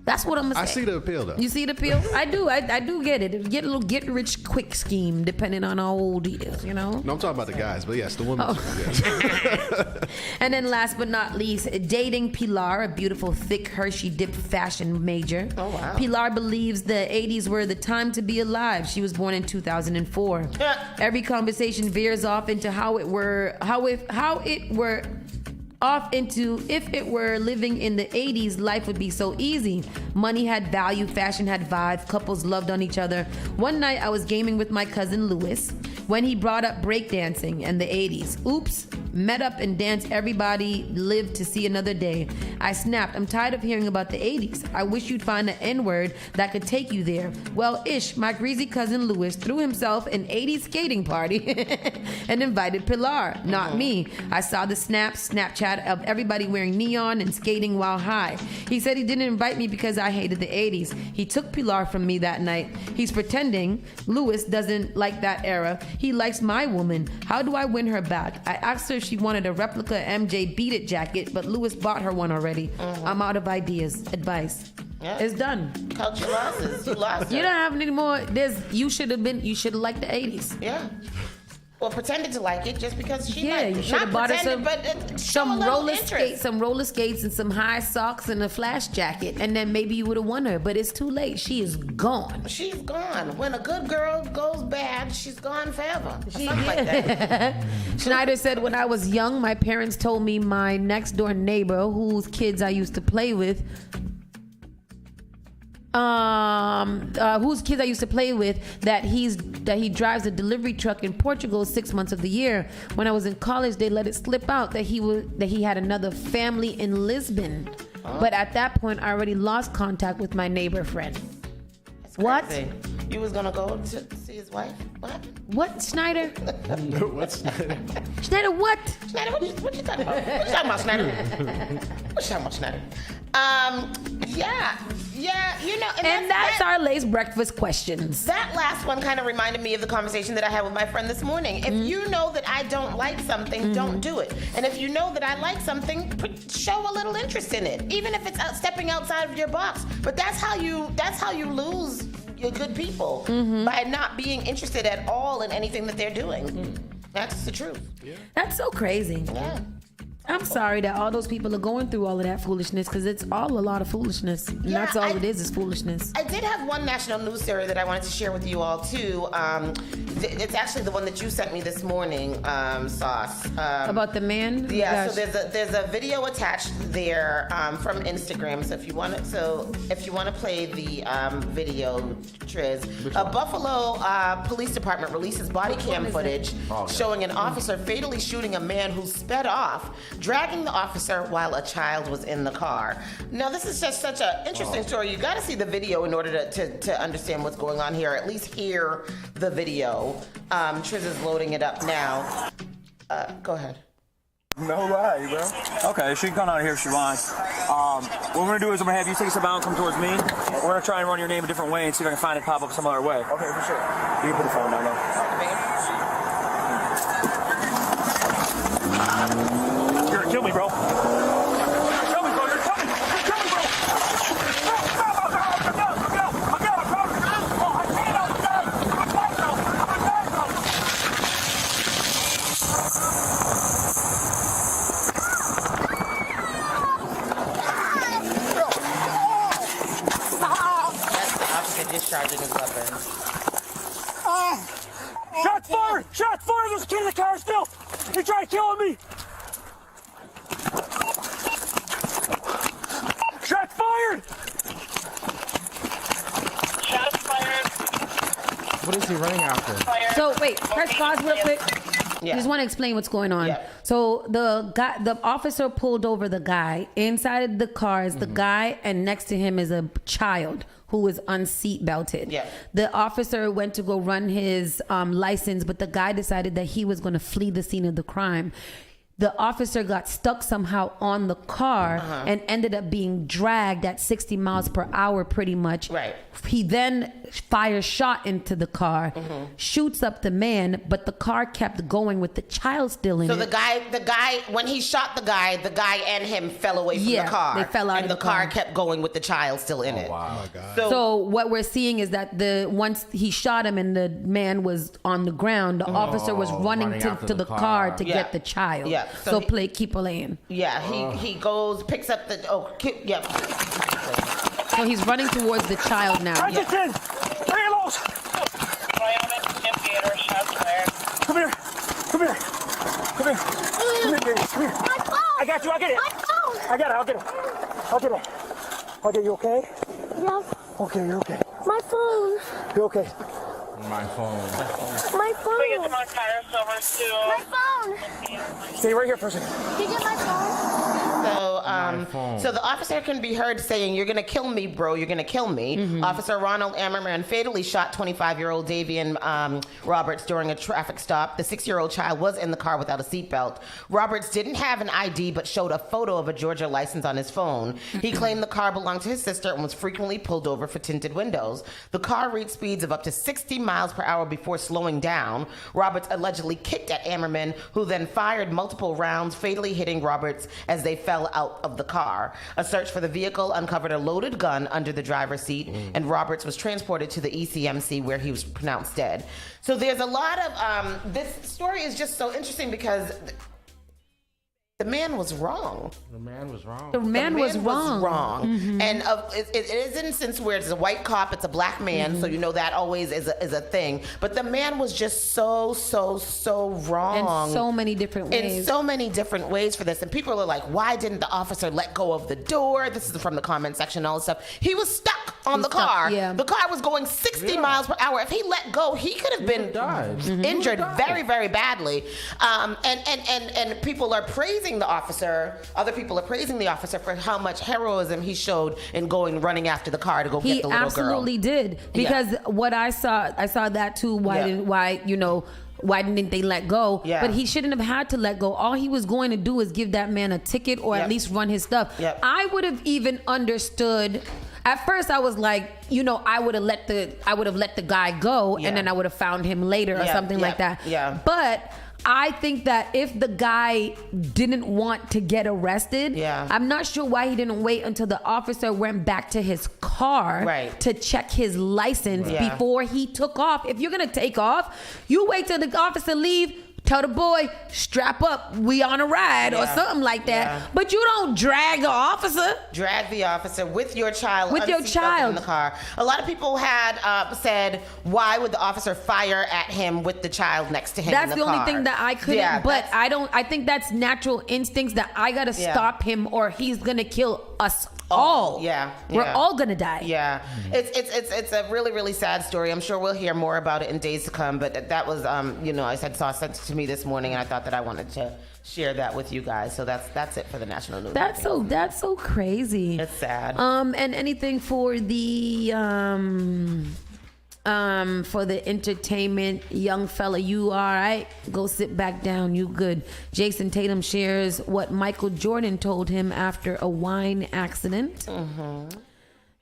That's what I'm gonna say. I see the appeal though. You see the appeal? I do. I do get it. Get a little get rich quick scheme depending on how old he is, you know? No, I'm talking about the guys, but yes, the women. Yes. And then last but not least, dating Pilar, a beautiful thick Hershey dip fashion major. Oh wow. Pilar believes the 80s were the time to be alive. She was born in 2004. Every conversation veers off into if it were living in the 80s, life would be so easy. Money had value, fashion had vibe, couples loved on each other. One night I was gaming with my cousin Louis when he brought up breakdancing and the 80s. Oops, met up and danced. Everybody lived to see another day. I snapped, I'm tired of hearing about the 80s. I wish you'd find an N-word that could take you there. Well, my greasy cousin Louis threw himself an 80s skating party and invited Pilar, not me. I saw the Snapchat of everybody wearing neon and skating while high. He said he didn't invite me because I hated the 80s. He took Pilar from me that night. He's pretending. Louis doesn't like that era. He likes my woman. How do I win her back? I asked her if she wanted a replica MJ Beat It jacket, but Louis bought her one already. I'm out of advice. Yeah. It's done. Cut your losses. You lost. You don't have any more. You should have liked the 80s. Yeah. Well, pretended to like it just because she liked it. You should have bought her some roller skates and some high socks and a flash jacket, and then maybe you would have won her. But it's too late. She is gone. She's gone. When a good girl goes bad, she's gone forever. Something like that. Schneider said, when I was young, my parents told me my next door neighbor, whose kids I used to play with, that he drives a delivery truck in Portugal 6 months of the year. When I was in college, they let it slip out that he had another family in Lisbon. But at that point, I already lost contact with my neighbor friend. What? You was gonna go to see his wife? What, Schneider? What, Schneider? Schneider, what? Schneider, what you talking about? What you talking about, Schneider? What you talking about, Schneider? Yeah. Yeah, and that's our lace breakfast questions. That last one kind of reminded me of the conversation that I had with my friend this morning. If you know that I don't like something, don't do it. And if you know that I like something, show a little interest in it, even if it's stepping outside of your box. But that's how you lose your good people, by not being interested at all in anything that they're doing. That's the truth. Yeah. That's so crazy. Yeah. I'm sorry that all those people are going through all of that foolishness, because it's all a lot of foolishness. And that's all it is foolishness. I did have one national news story that I wanted to share with you all too. It's actually the one that you sent me this morning, Sauce. About the man? Yeah. Gosh. So there's a video attached there from Instagram. So if you want to play the video, Triz, a Buffalo Police Department releases body cam footage showing an officer fatally shooting a man who sped off, dragging the officer while a child was in the car. Now, this is just such an interesting story. You got to see the video in order to understand what's going on here, or at least hear the video. Triz is loading it up now. Go ahead. No way, bro. Okay, she can come out of here if she wants. What we're gonna do is I'm gonna have you take a step out and come towards me. We're gonna try and run your name a different way and see if I can find it pop up some other way. Okay, for sure. You can put the phone down, though. You're gonna kill me, bro. You're gonna kill me, bro. You're gonna kill me. You're gonna kill me, bro. Discharging his weapon. Shots fired! Shots fired! There's a kid in the car still! He tried killing me! Shots fired! Shots fired. What is he running after? So wait, press pause real quick. Yeah. I just want to explain what's going on. Yeah. So the officer pulled over the guy. Inside the car is the guy, and next to him is a child who is unseat belted. Yeah. The officer went to go run his license, but the guy decided that he was going to flee the scene of the crime. The officer got stuck somehow on the car and ended up being dragged at 60 miles per hour pretty much. Right. He then fires shot into the car, shoots up the man, but the car kept going with the child still in it. So the guy, when he shot the guy and him fell away from the car. They fell out and of the car kept going with the child still in it. Wow. Oh my God. So what we're seeing is that once he shot him and the man was on the ground, the officer was running to the car to get the child. Yeah. So keep playing. Yeah, he goes, picks up the, So he's running towards the child now. I just did! Reload! Come here! Come here! Come here! Come here, baby! Come here! I got you, I'll get it! I got it, I'll get it! I'll get it! I'll get you, okay? Yes. Okay, you're okay. My phone. You're okay. My phone. My phone. We get the My phone. Stay right here for a second. Did you get my phone? So the officer can be heard saying, "You're gonna kill me, bro. You're gonna kill me." Officer Ronald Ammerman fatally shot 25-year-old Davian Roberts during a traffic stop. The 6-year-old child was in the car without a seatbelt. Roberts didn't have an ID but showed a photo of a Georgia license on his phone. He claimed the car belonged to his sister and was frequently pulled over for tinted windows. The car reached speeds of up to 60 miles per hour before slowing down. Roberts allegedly kicked at Ammerman, who then fired multiple rounds, fatally hitting Roberts as they fell out of the car. A search for the vehicle uncovered a loaded gun under the driver's seat, and Roberts was transported to the ECMC where he was pronounced dead. So there's a lot of, this story is just so interesting because the man was wrong. The man was wrong. The man was wrong. And it is an instance where it's a white cop, it's a black man, so you know that always is a thing. But the man was just so wrong. In so many different ways. In so many different ways for this. And people are like, why didn't the officer let go of the door? This is from the comment section and all this stuff. He was stuck on the car. Yeah. The car was going 60 miles per hour. If he let go, he could have been injured very, very badly. And people are praising the officer. Other people are praising the officer for how much heroism he showed in running after the car to go get the little girl. He absolutely did. Because what I saw that too. Why didn't they let go? Yeah. But he shouldn't have had to let go. All he was going to do is give that man a ticket or at least run his stuff. I would have even understood. At first, I was like, I would have let the guy go, and then I would have found him later or something like that. Yeah. But I think that if the guy didn't want to get arrested, I'm not sure why he didn't wait until the officer went back to his car to check his license before he took off. If you're gonna take off, you wait till the officer leave. Tell the boy, strap up, we on a ride or something like that. Yeah. But you don't drag the officer. Drag the officer with your child. With your child. In the car. A lot of people had said, why would the officer fire at him with the child next to him That's in the the car? only thing that I couldn't, but I think that's natural instincts that I gotta stop him or he's gonna kill us all. We're all gonna die. Yeah. It's a really, really sad story. I'm sure we'll hear more about it in days to come, but that was, I saw sent to me this morning, and I thought that I wanted to share that with you guys. So that's it for the national news. That's so crazy. It's sad. And anything for the entertainment, young fella, you all right? Go sit back down, you good. Jason Tatum shares what Michael Jordan told him after a wine accident.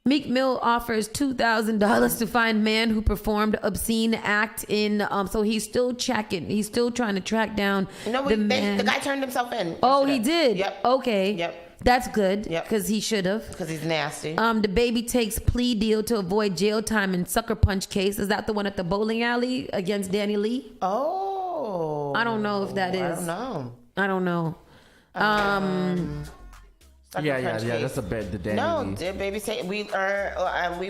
Meek Mill offers $2,000 to find man who performed obscene act in. So he's still checking. He's still trying to track down the man. The guy turned himself in. Oh, he did. Yep. Okay. Yep. That's good. Because he should have. Because he's nasty. The baby takes plea deal to avoid jail time in sucker punch case. Is that the one at the bowling alley against Danny Lee? Oh. I don't know if that is. I don't know. That's a bit the Danny No, Lee. baby, we've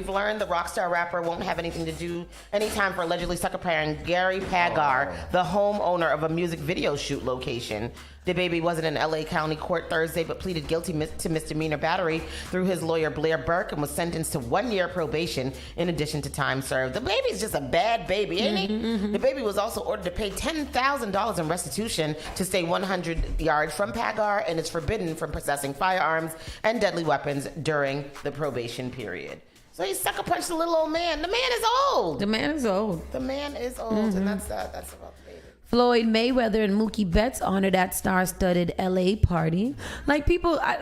learned the rockstar rapper won't have anything to do anytime for allegedly sucker punching Gary Pagar, the homeowner of a music video shoot location. The baby wasn't in LA County Court Thursday, but pleaded guilty to misdemeanor battery through his lawyer Blair Burke and was sentenced to 1 year probation in addition to time served. The baby's just a bad baby, ain't he? The baby was also ordered to pay $10,000 in restitution to stay 100 yards from Pagar and is forbidden from possessing firearms and deadly weapons during the probation period. So he sucker punched a little old man. The man is old. And that's about the baby. Floyd Mayweather and Mookie Betts honored at star-studded LA party. Like people, I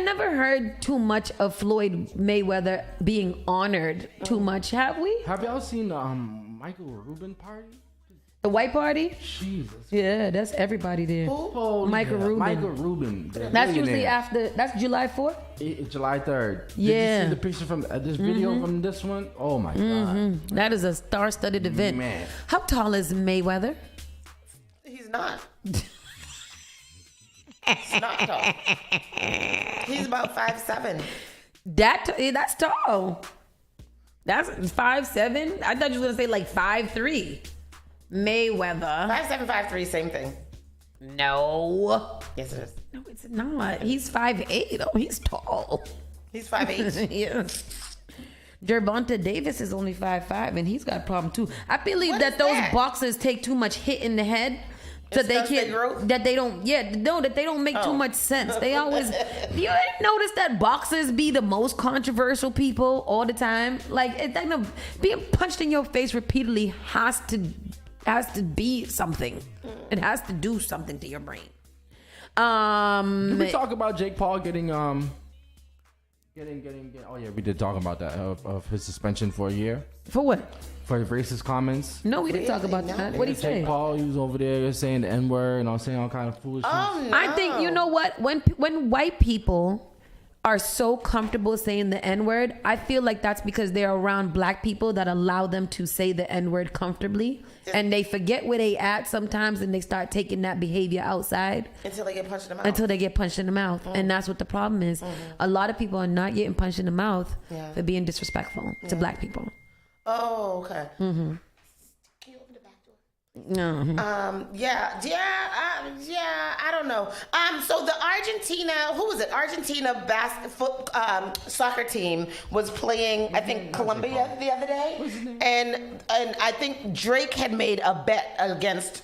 never heard too much of Floyd Mayweather being honored too much. Have we? Have y'all seen the Michael Rubin party? The white party? Jesus. Yeah, that's everybody there. Michael Rubin. Michael Rubin. That's usually after. That's July 4th. July 3rd. Yeah. Did you see the picture from this video from this one? Oh my God. That is a star-studded event. Man. How tall is Mayweather? He's not. He's not tall. He's about 5'7". That's tall. That's 5'7". I thought you were gonna say like 5'3". Mayweather. 5'7", 5'3", same thing. No. Yes, it is. No, it's not. He's 5'8". Oh, he's tall. He's 5'8". Yes. Gervonta Davis is only 5'5", and he's got a problem too. I believe that those boxers take too much hit in the head. So they can't, that they don't make too much sense. They always, you ain't notice that boxers be the most controversial people all the time? Like, being punched in your face repeatedly has to be something. It has to do something to your brain. Did we talk about Jake Paul getting oh yeah, we did talk about that of his suspension for a year. For what? For racist comments. No, we didn't talk about that. What did he say? Jake Paul, he was over there saying the N-word and saying all kind of foolishness. Oh, no. I think, you know what? When white people are so comfortable saying the N-word, I feel like that's because they're around black people that allow them to say the N-word comfortably. And they forget where they at sometimes, and they start taking that behavior outside. Until they get punched in the mouth. Until they get punched in the mouth. And that's what the problem is. A lot of people are not getting punched in the mouth for being disrespectful to black people. Oh, okay. Can you open the back door? I don't know. So the Argentina soccer team was playing, I think, Colombia the other day, and I think Drake had made a bet against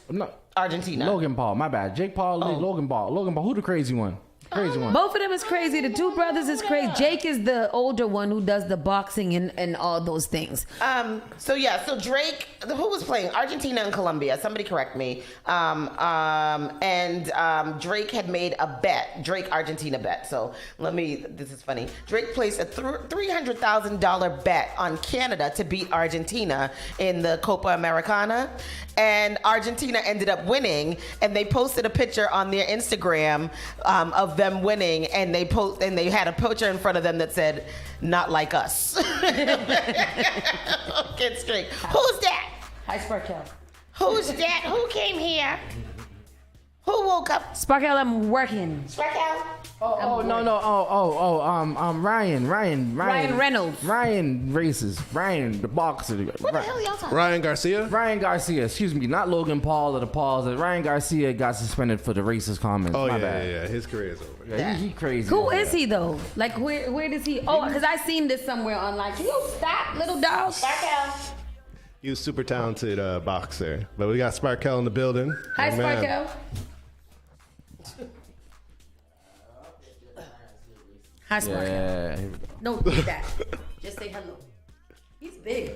Argentina. Logan Paul, my bad. Jake Paul, Logan Paul. Who the crazy one? Crazy one. Both of them is crazy. The two brothers is crazy. Jake is the older one who does the boxing and all those things. So Drake, who was playing? Argentina and Colombia. Somebody correct me. Drake had made a bet. Drake-Argentina bet. So this is funny. Drake placed a $300,000 bet on Canada to beat Argentina in the Copa Americana. And Argentina ended up winning, and they posted a picture on their Instagram of them winning, and they had a picture in front of them that said, "Not like us." Get straight. Who's that? Hi, Sparkle. Who's that? Who came here? Who woke up? Sparkle, I'm working. Sparkle? Ryan Reynolds. Ryan races. Ryan, the boxer. What the hell y'all talking? Ryan Garcia? Ryan Garcia, excuse me, not Logan Paul or the Pauls. Ryan Garcia got suspended for the racist comments. Oh, My yeah, bad. yeah. His career is over. Yeah, he crazy. Who is he though? Like where does he? Oh, because I seen this somewhere online. Can you stop, little dog? Sparkle. He was super talented boxer. But we got Sparkle in the building. Hi, Oh, man. Sparkle. Hi, Sparkle. Yeah. No, do that. Just say hello. He's big.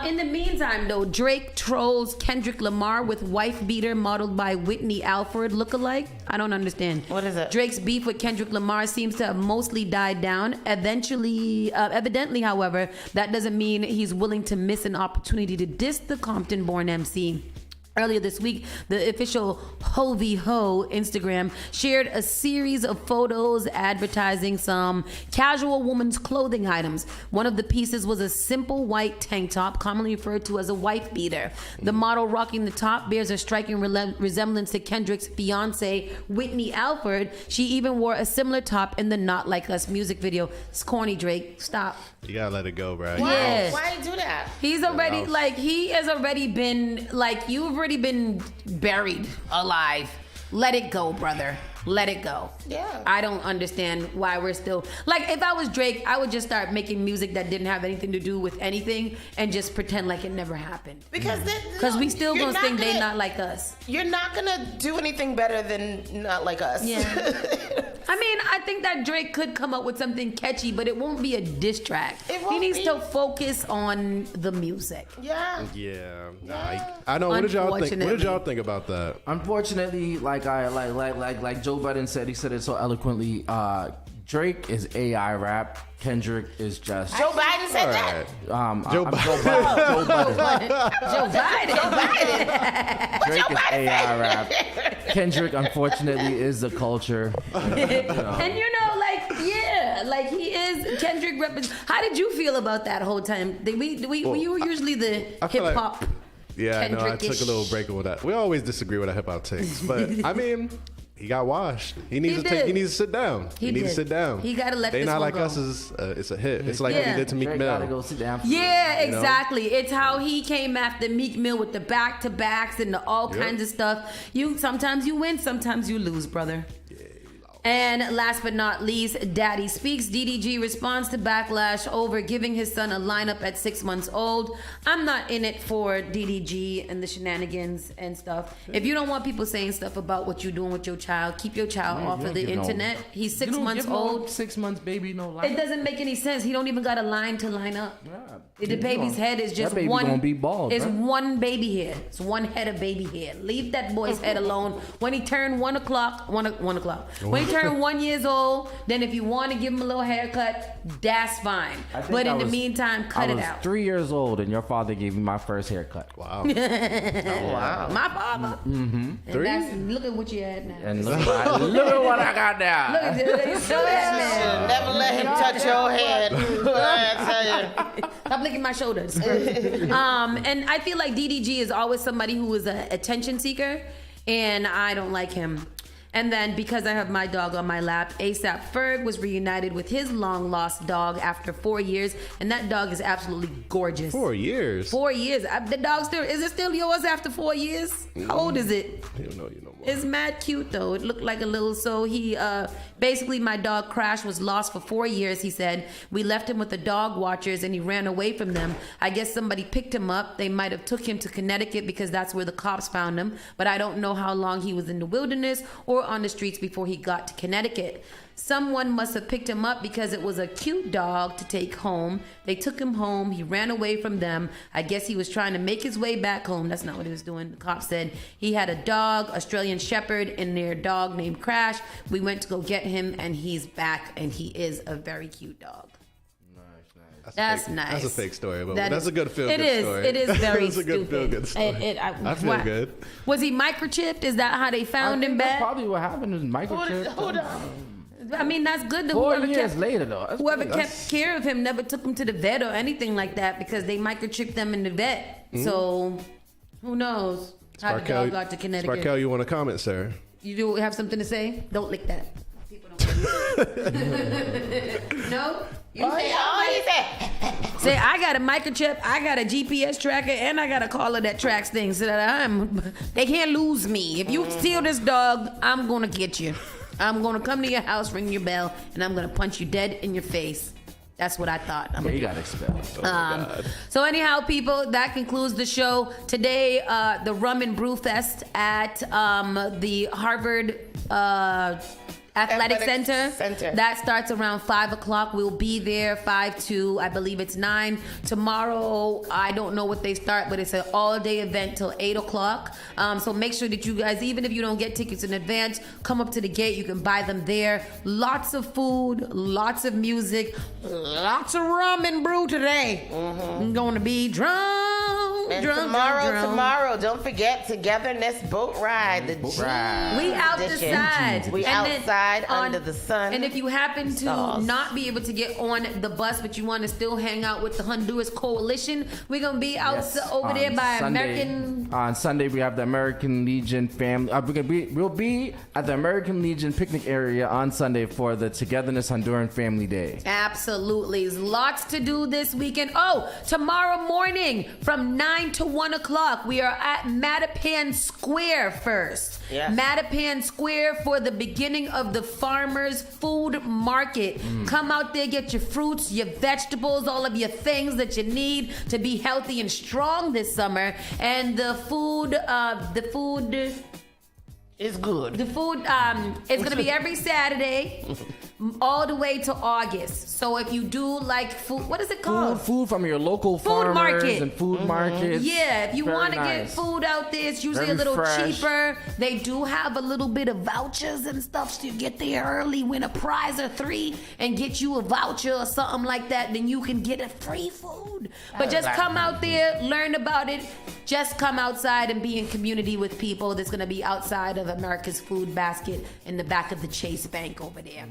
In the meantime, though, Drake trolls Kendrick Lamar with wife beater modeled by Whitney Alford lookalike. I don't understand. What is it? Drake's beef with Kendrick Lamar seems to have mostly died down. Evidently, however, that doesn't mean he's willing to miss an opportunity to diss the Compton-born MC. Earlier this week, the official Hovey Ho Instagram shared a series of photos advertising some casual woman's clothing items. One of the pieces was a simple white tank top, commonly referred to as a wife beater. The model rocking the top bears a striking resemblance to Kendrick's fiancée, Whitney Alford. She even wore a similar top in the Not Like Us music video. It's corny, Drake. Stop. You gotta let it go, bro. Yeah. Why you do that? He's already he has already been you've already been buried alive. Let it go, brother. Let it go. Yeah. I don't understand why we're still if I was Drake, I would just start making music that didn't have anything to do with anything and just pretend like it never happened. Because we still gonna think they not like us. You're not gonna do anything better than Not Like Us. Yeah. I mean, I think that Drake could come up with something catchy, but it won't be a diss track. He needs to focus on the music. Yeah. Yeah. Nah, I know. What did y'all think? What did y'all think about that? Unfortunately, like Joe Budden said, he said it so eloquently. Drake is AI rap. Kendrick is just Joe Biden said that. Joe Budden. Joe Biden. Drake is AI rap. Kendrick, unfortunately, is the culture. And he is Kendrick represents. How did you feel about that whole time? You were usually the hip hop. Yeah, I know. I took a little break with that. We always disagree with our hip hop takes, but I mean, he got washed. He needs to sit down. He needs to sit down. He got to let They this Not one Like go. Us is it's a hit. It's like what he did to Meek Mill. Go sit down. Yeah, exactly. It's how he came after Meek Mill with the back-to-backs and the all kinds of stuff. Sometimes you win, sometimes you lose, brother. And last but not least, Daddy Speaks. DDG responds to backlash over giving his son a lineup at 6 months old. I'm not in it for DDG and the shenanigans and stuff. If you don't want people saying stuff about what you're doing with your child, keep your child off of the internet. He's 6 months old. 6 months baby, no line. It doesn't make any sense. He don't even got a line to line up. Yeah. The baby's head is just that baby one. Gonna be bald, it's bro. one baby hair. It's one head of baby hair. Leave that boy's head alone. When he turned 1 o'clock. When he turned 1 years old, then if you want to give him a little haircut, that's fine. But in the meantime, cut it out. I was 3 years old, and your father gave me my first haircut. Wow. Oh wow. My father. Mm-hmm. And look at what you had now. And look at what I got now. Look at this. Never let him touch your head. I tell you. Stop licking my shoulders. And I feel like DDG is always somebody who is an attention seeker, and I don't like him. And then because I have my dog on my lap, ASAP Ferg was reunited with his long lost dog after 4 years, and that dog is absolutely gorgeous. 4 years. 4 years. The dog is it still yours after 4 years? How old is it? I don't know you no more. It's mad cute though. It looked like a little. So he basically my dog Crash was lost for 4 years. He said we left him with the dog watchers and he ran away from them. I guess somebody picked him up. They might have took him to Connecticut because that's where the cops found him. But I don't know how long he was in the wilderness or hour on the streets before he got to Connecticut. Someone must have picked him up because it was a cute dog to take home. They took him home. He ran away from them. I guess he was trying to make his way back home. That's not what he was doing. The cop said he had a dog, Australian Shepherd, and their dog named Crash. We went to go get him, and he's back, and he is a very cute dog. That's nice. That's a fake story, but that's a good feel-good story. It is very It's a good feel-good story. I feel good. Was he microchipped? Is that how they found him back? That's probably what happened. Was microchipped. Hold on. I mean, that's good that 4 years later, though. Whoever kept care of him never took him to the vet or anything like that because they microchipped them in the vet. Mm-hmm. So, who knows how the dog got to Connecticut. Sparkell, you want to comment, sir? You do have something to say? Don't lick that. People don't No? You say, he said. Say, I got a microchip, I got a GPS tracker, and I got a collar that tracks things so that they can't lose me. If you steal this dog, I'm going to get you. I'm going to come to your house, ring your bell, and I'm going to punch you dead in your face. That's what I thought. You got expelled. So anyhow, people, that concludes the show. Today, the Rum and Brew Fest at the Harvard Athletic Center. That starts around 5 o'clock. We'll be there 5 to, I believe it's 9. Tomorrow, I don't know what they start, but it's an all-day event till 8 o'clock. So make sure that you guys, even if you don't get tickets in advance, come up to the gate. You can buy them there. Lots of food, lots of music, lots of rum and brew today. I'm going to be drunk. And tomorrow, don't forget Togetherness Boat Ride. We out the side. We outside under the sun. And if you happen to not be able to get on the bus, but you want to still hang out with the Honduras Coalition, we're going to be out over there by Sunday, American... On Sunday, we have the American Legion family. We'll be at the American Legion picnic area on Sunday for the Togetherness Honduran Family Day. Absolutely. There's lots to do this weekend. Oh, tomorrow morning from 9 to 1 o'clock, we are at Mattapan Square first. Yes. Mattapan Square for the beginning of the Farmers Food Market. Come out there, get your fruits, your vegetables, all of your things that you need to be healthy and strong this summer. And the food is good. The food is going to be every Saturday all the way to August. So if you do like food, what is it called? Food from your local farmers market. And food markets. Yeah, if you want to get food out there, it's usually a little cheaper. They do have a little bit of vouchers and stuff, so you get there early, win a prize or 3, and get you a voucher or something like that. Then you can get a free food. But just come out there, learn about it. Just come outside and be in community with people that's going to be outside of America's Food Basket in the back of the Chase Bank over there.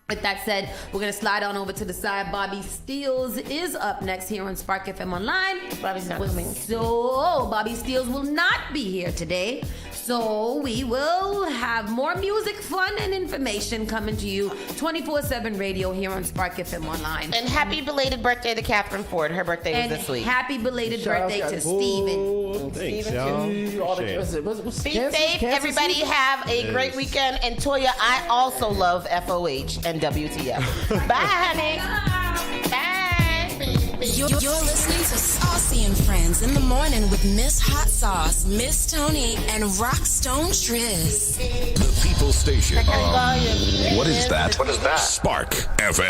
With that said, we're going to slide on over to the side. Bobby Steels is up next here on Spark FM Online. Bobby's not coming. So, Bobby Steels will not be here today. So, we will have more music, fun, and information coming to you 24/7 radio here on Spark FM Online. And happy belated birthday to Catherine Ford. Her birthday was this week. Happy belated birthday to Steven. Thanks, y'all. Be safe, everybody. Have a great weekend. And Toya, I also love FOH and WTF. Bye, honey. Bye. You're listening to Saucy and Friends in the morning with Miss Hot Sauce, Miss Tony, and Rockstone Triz. The People Station. What is that? Spark FM.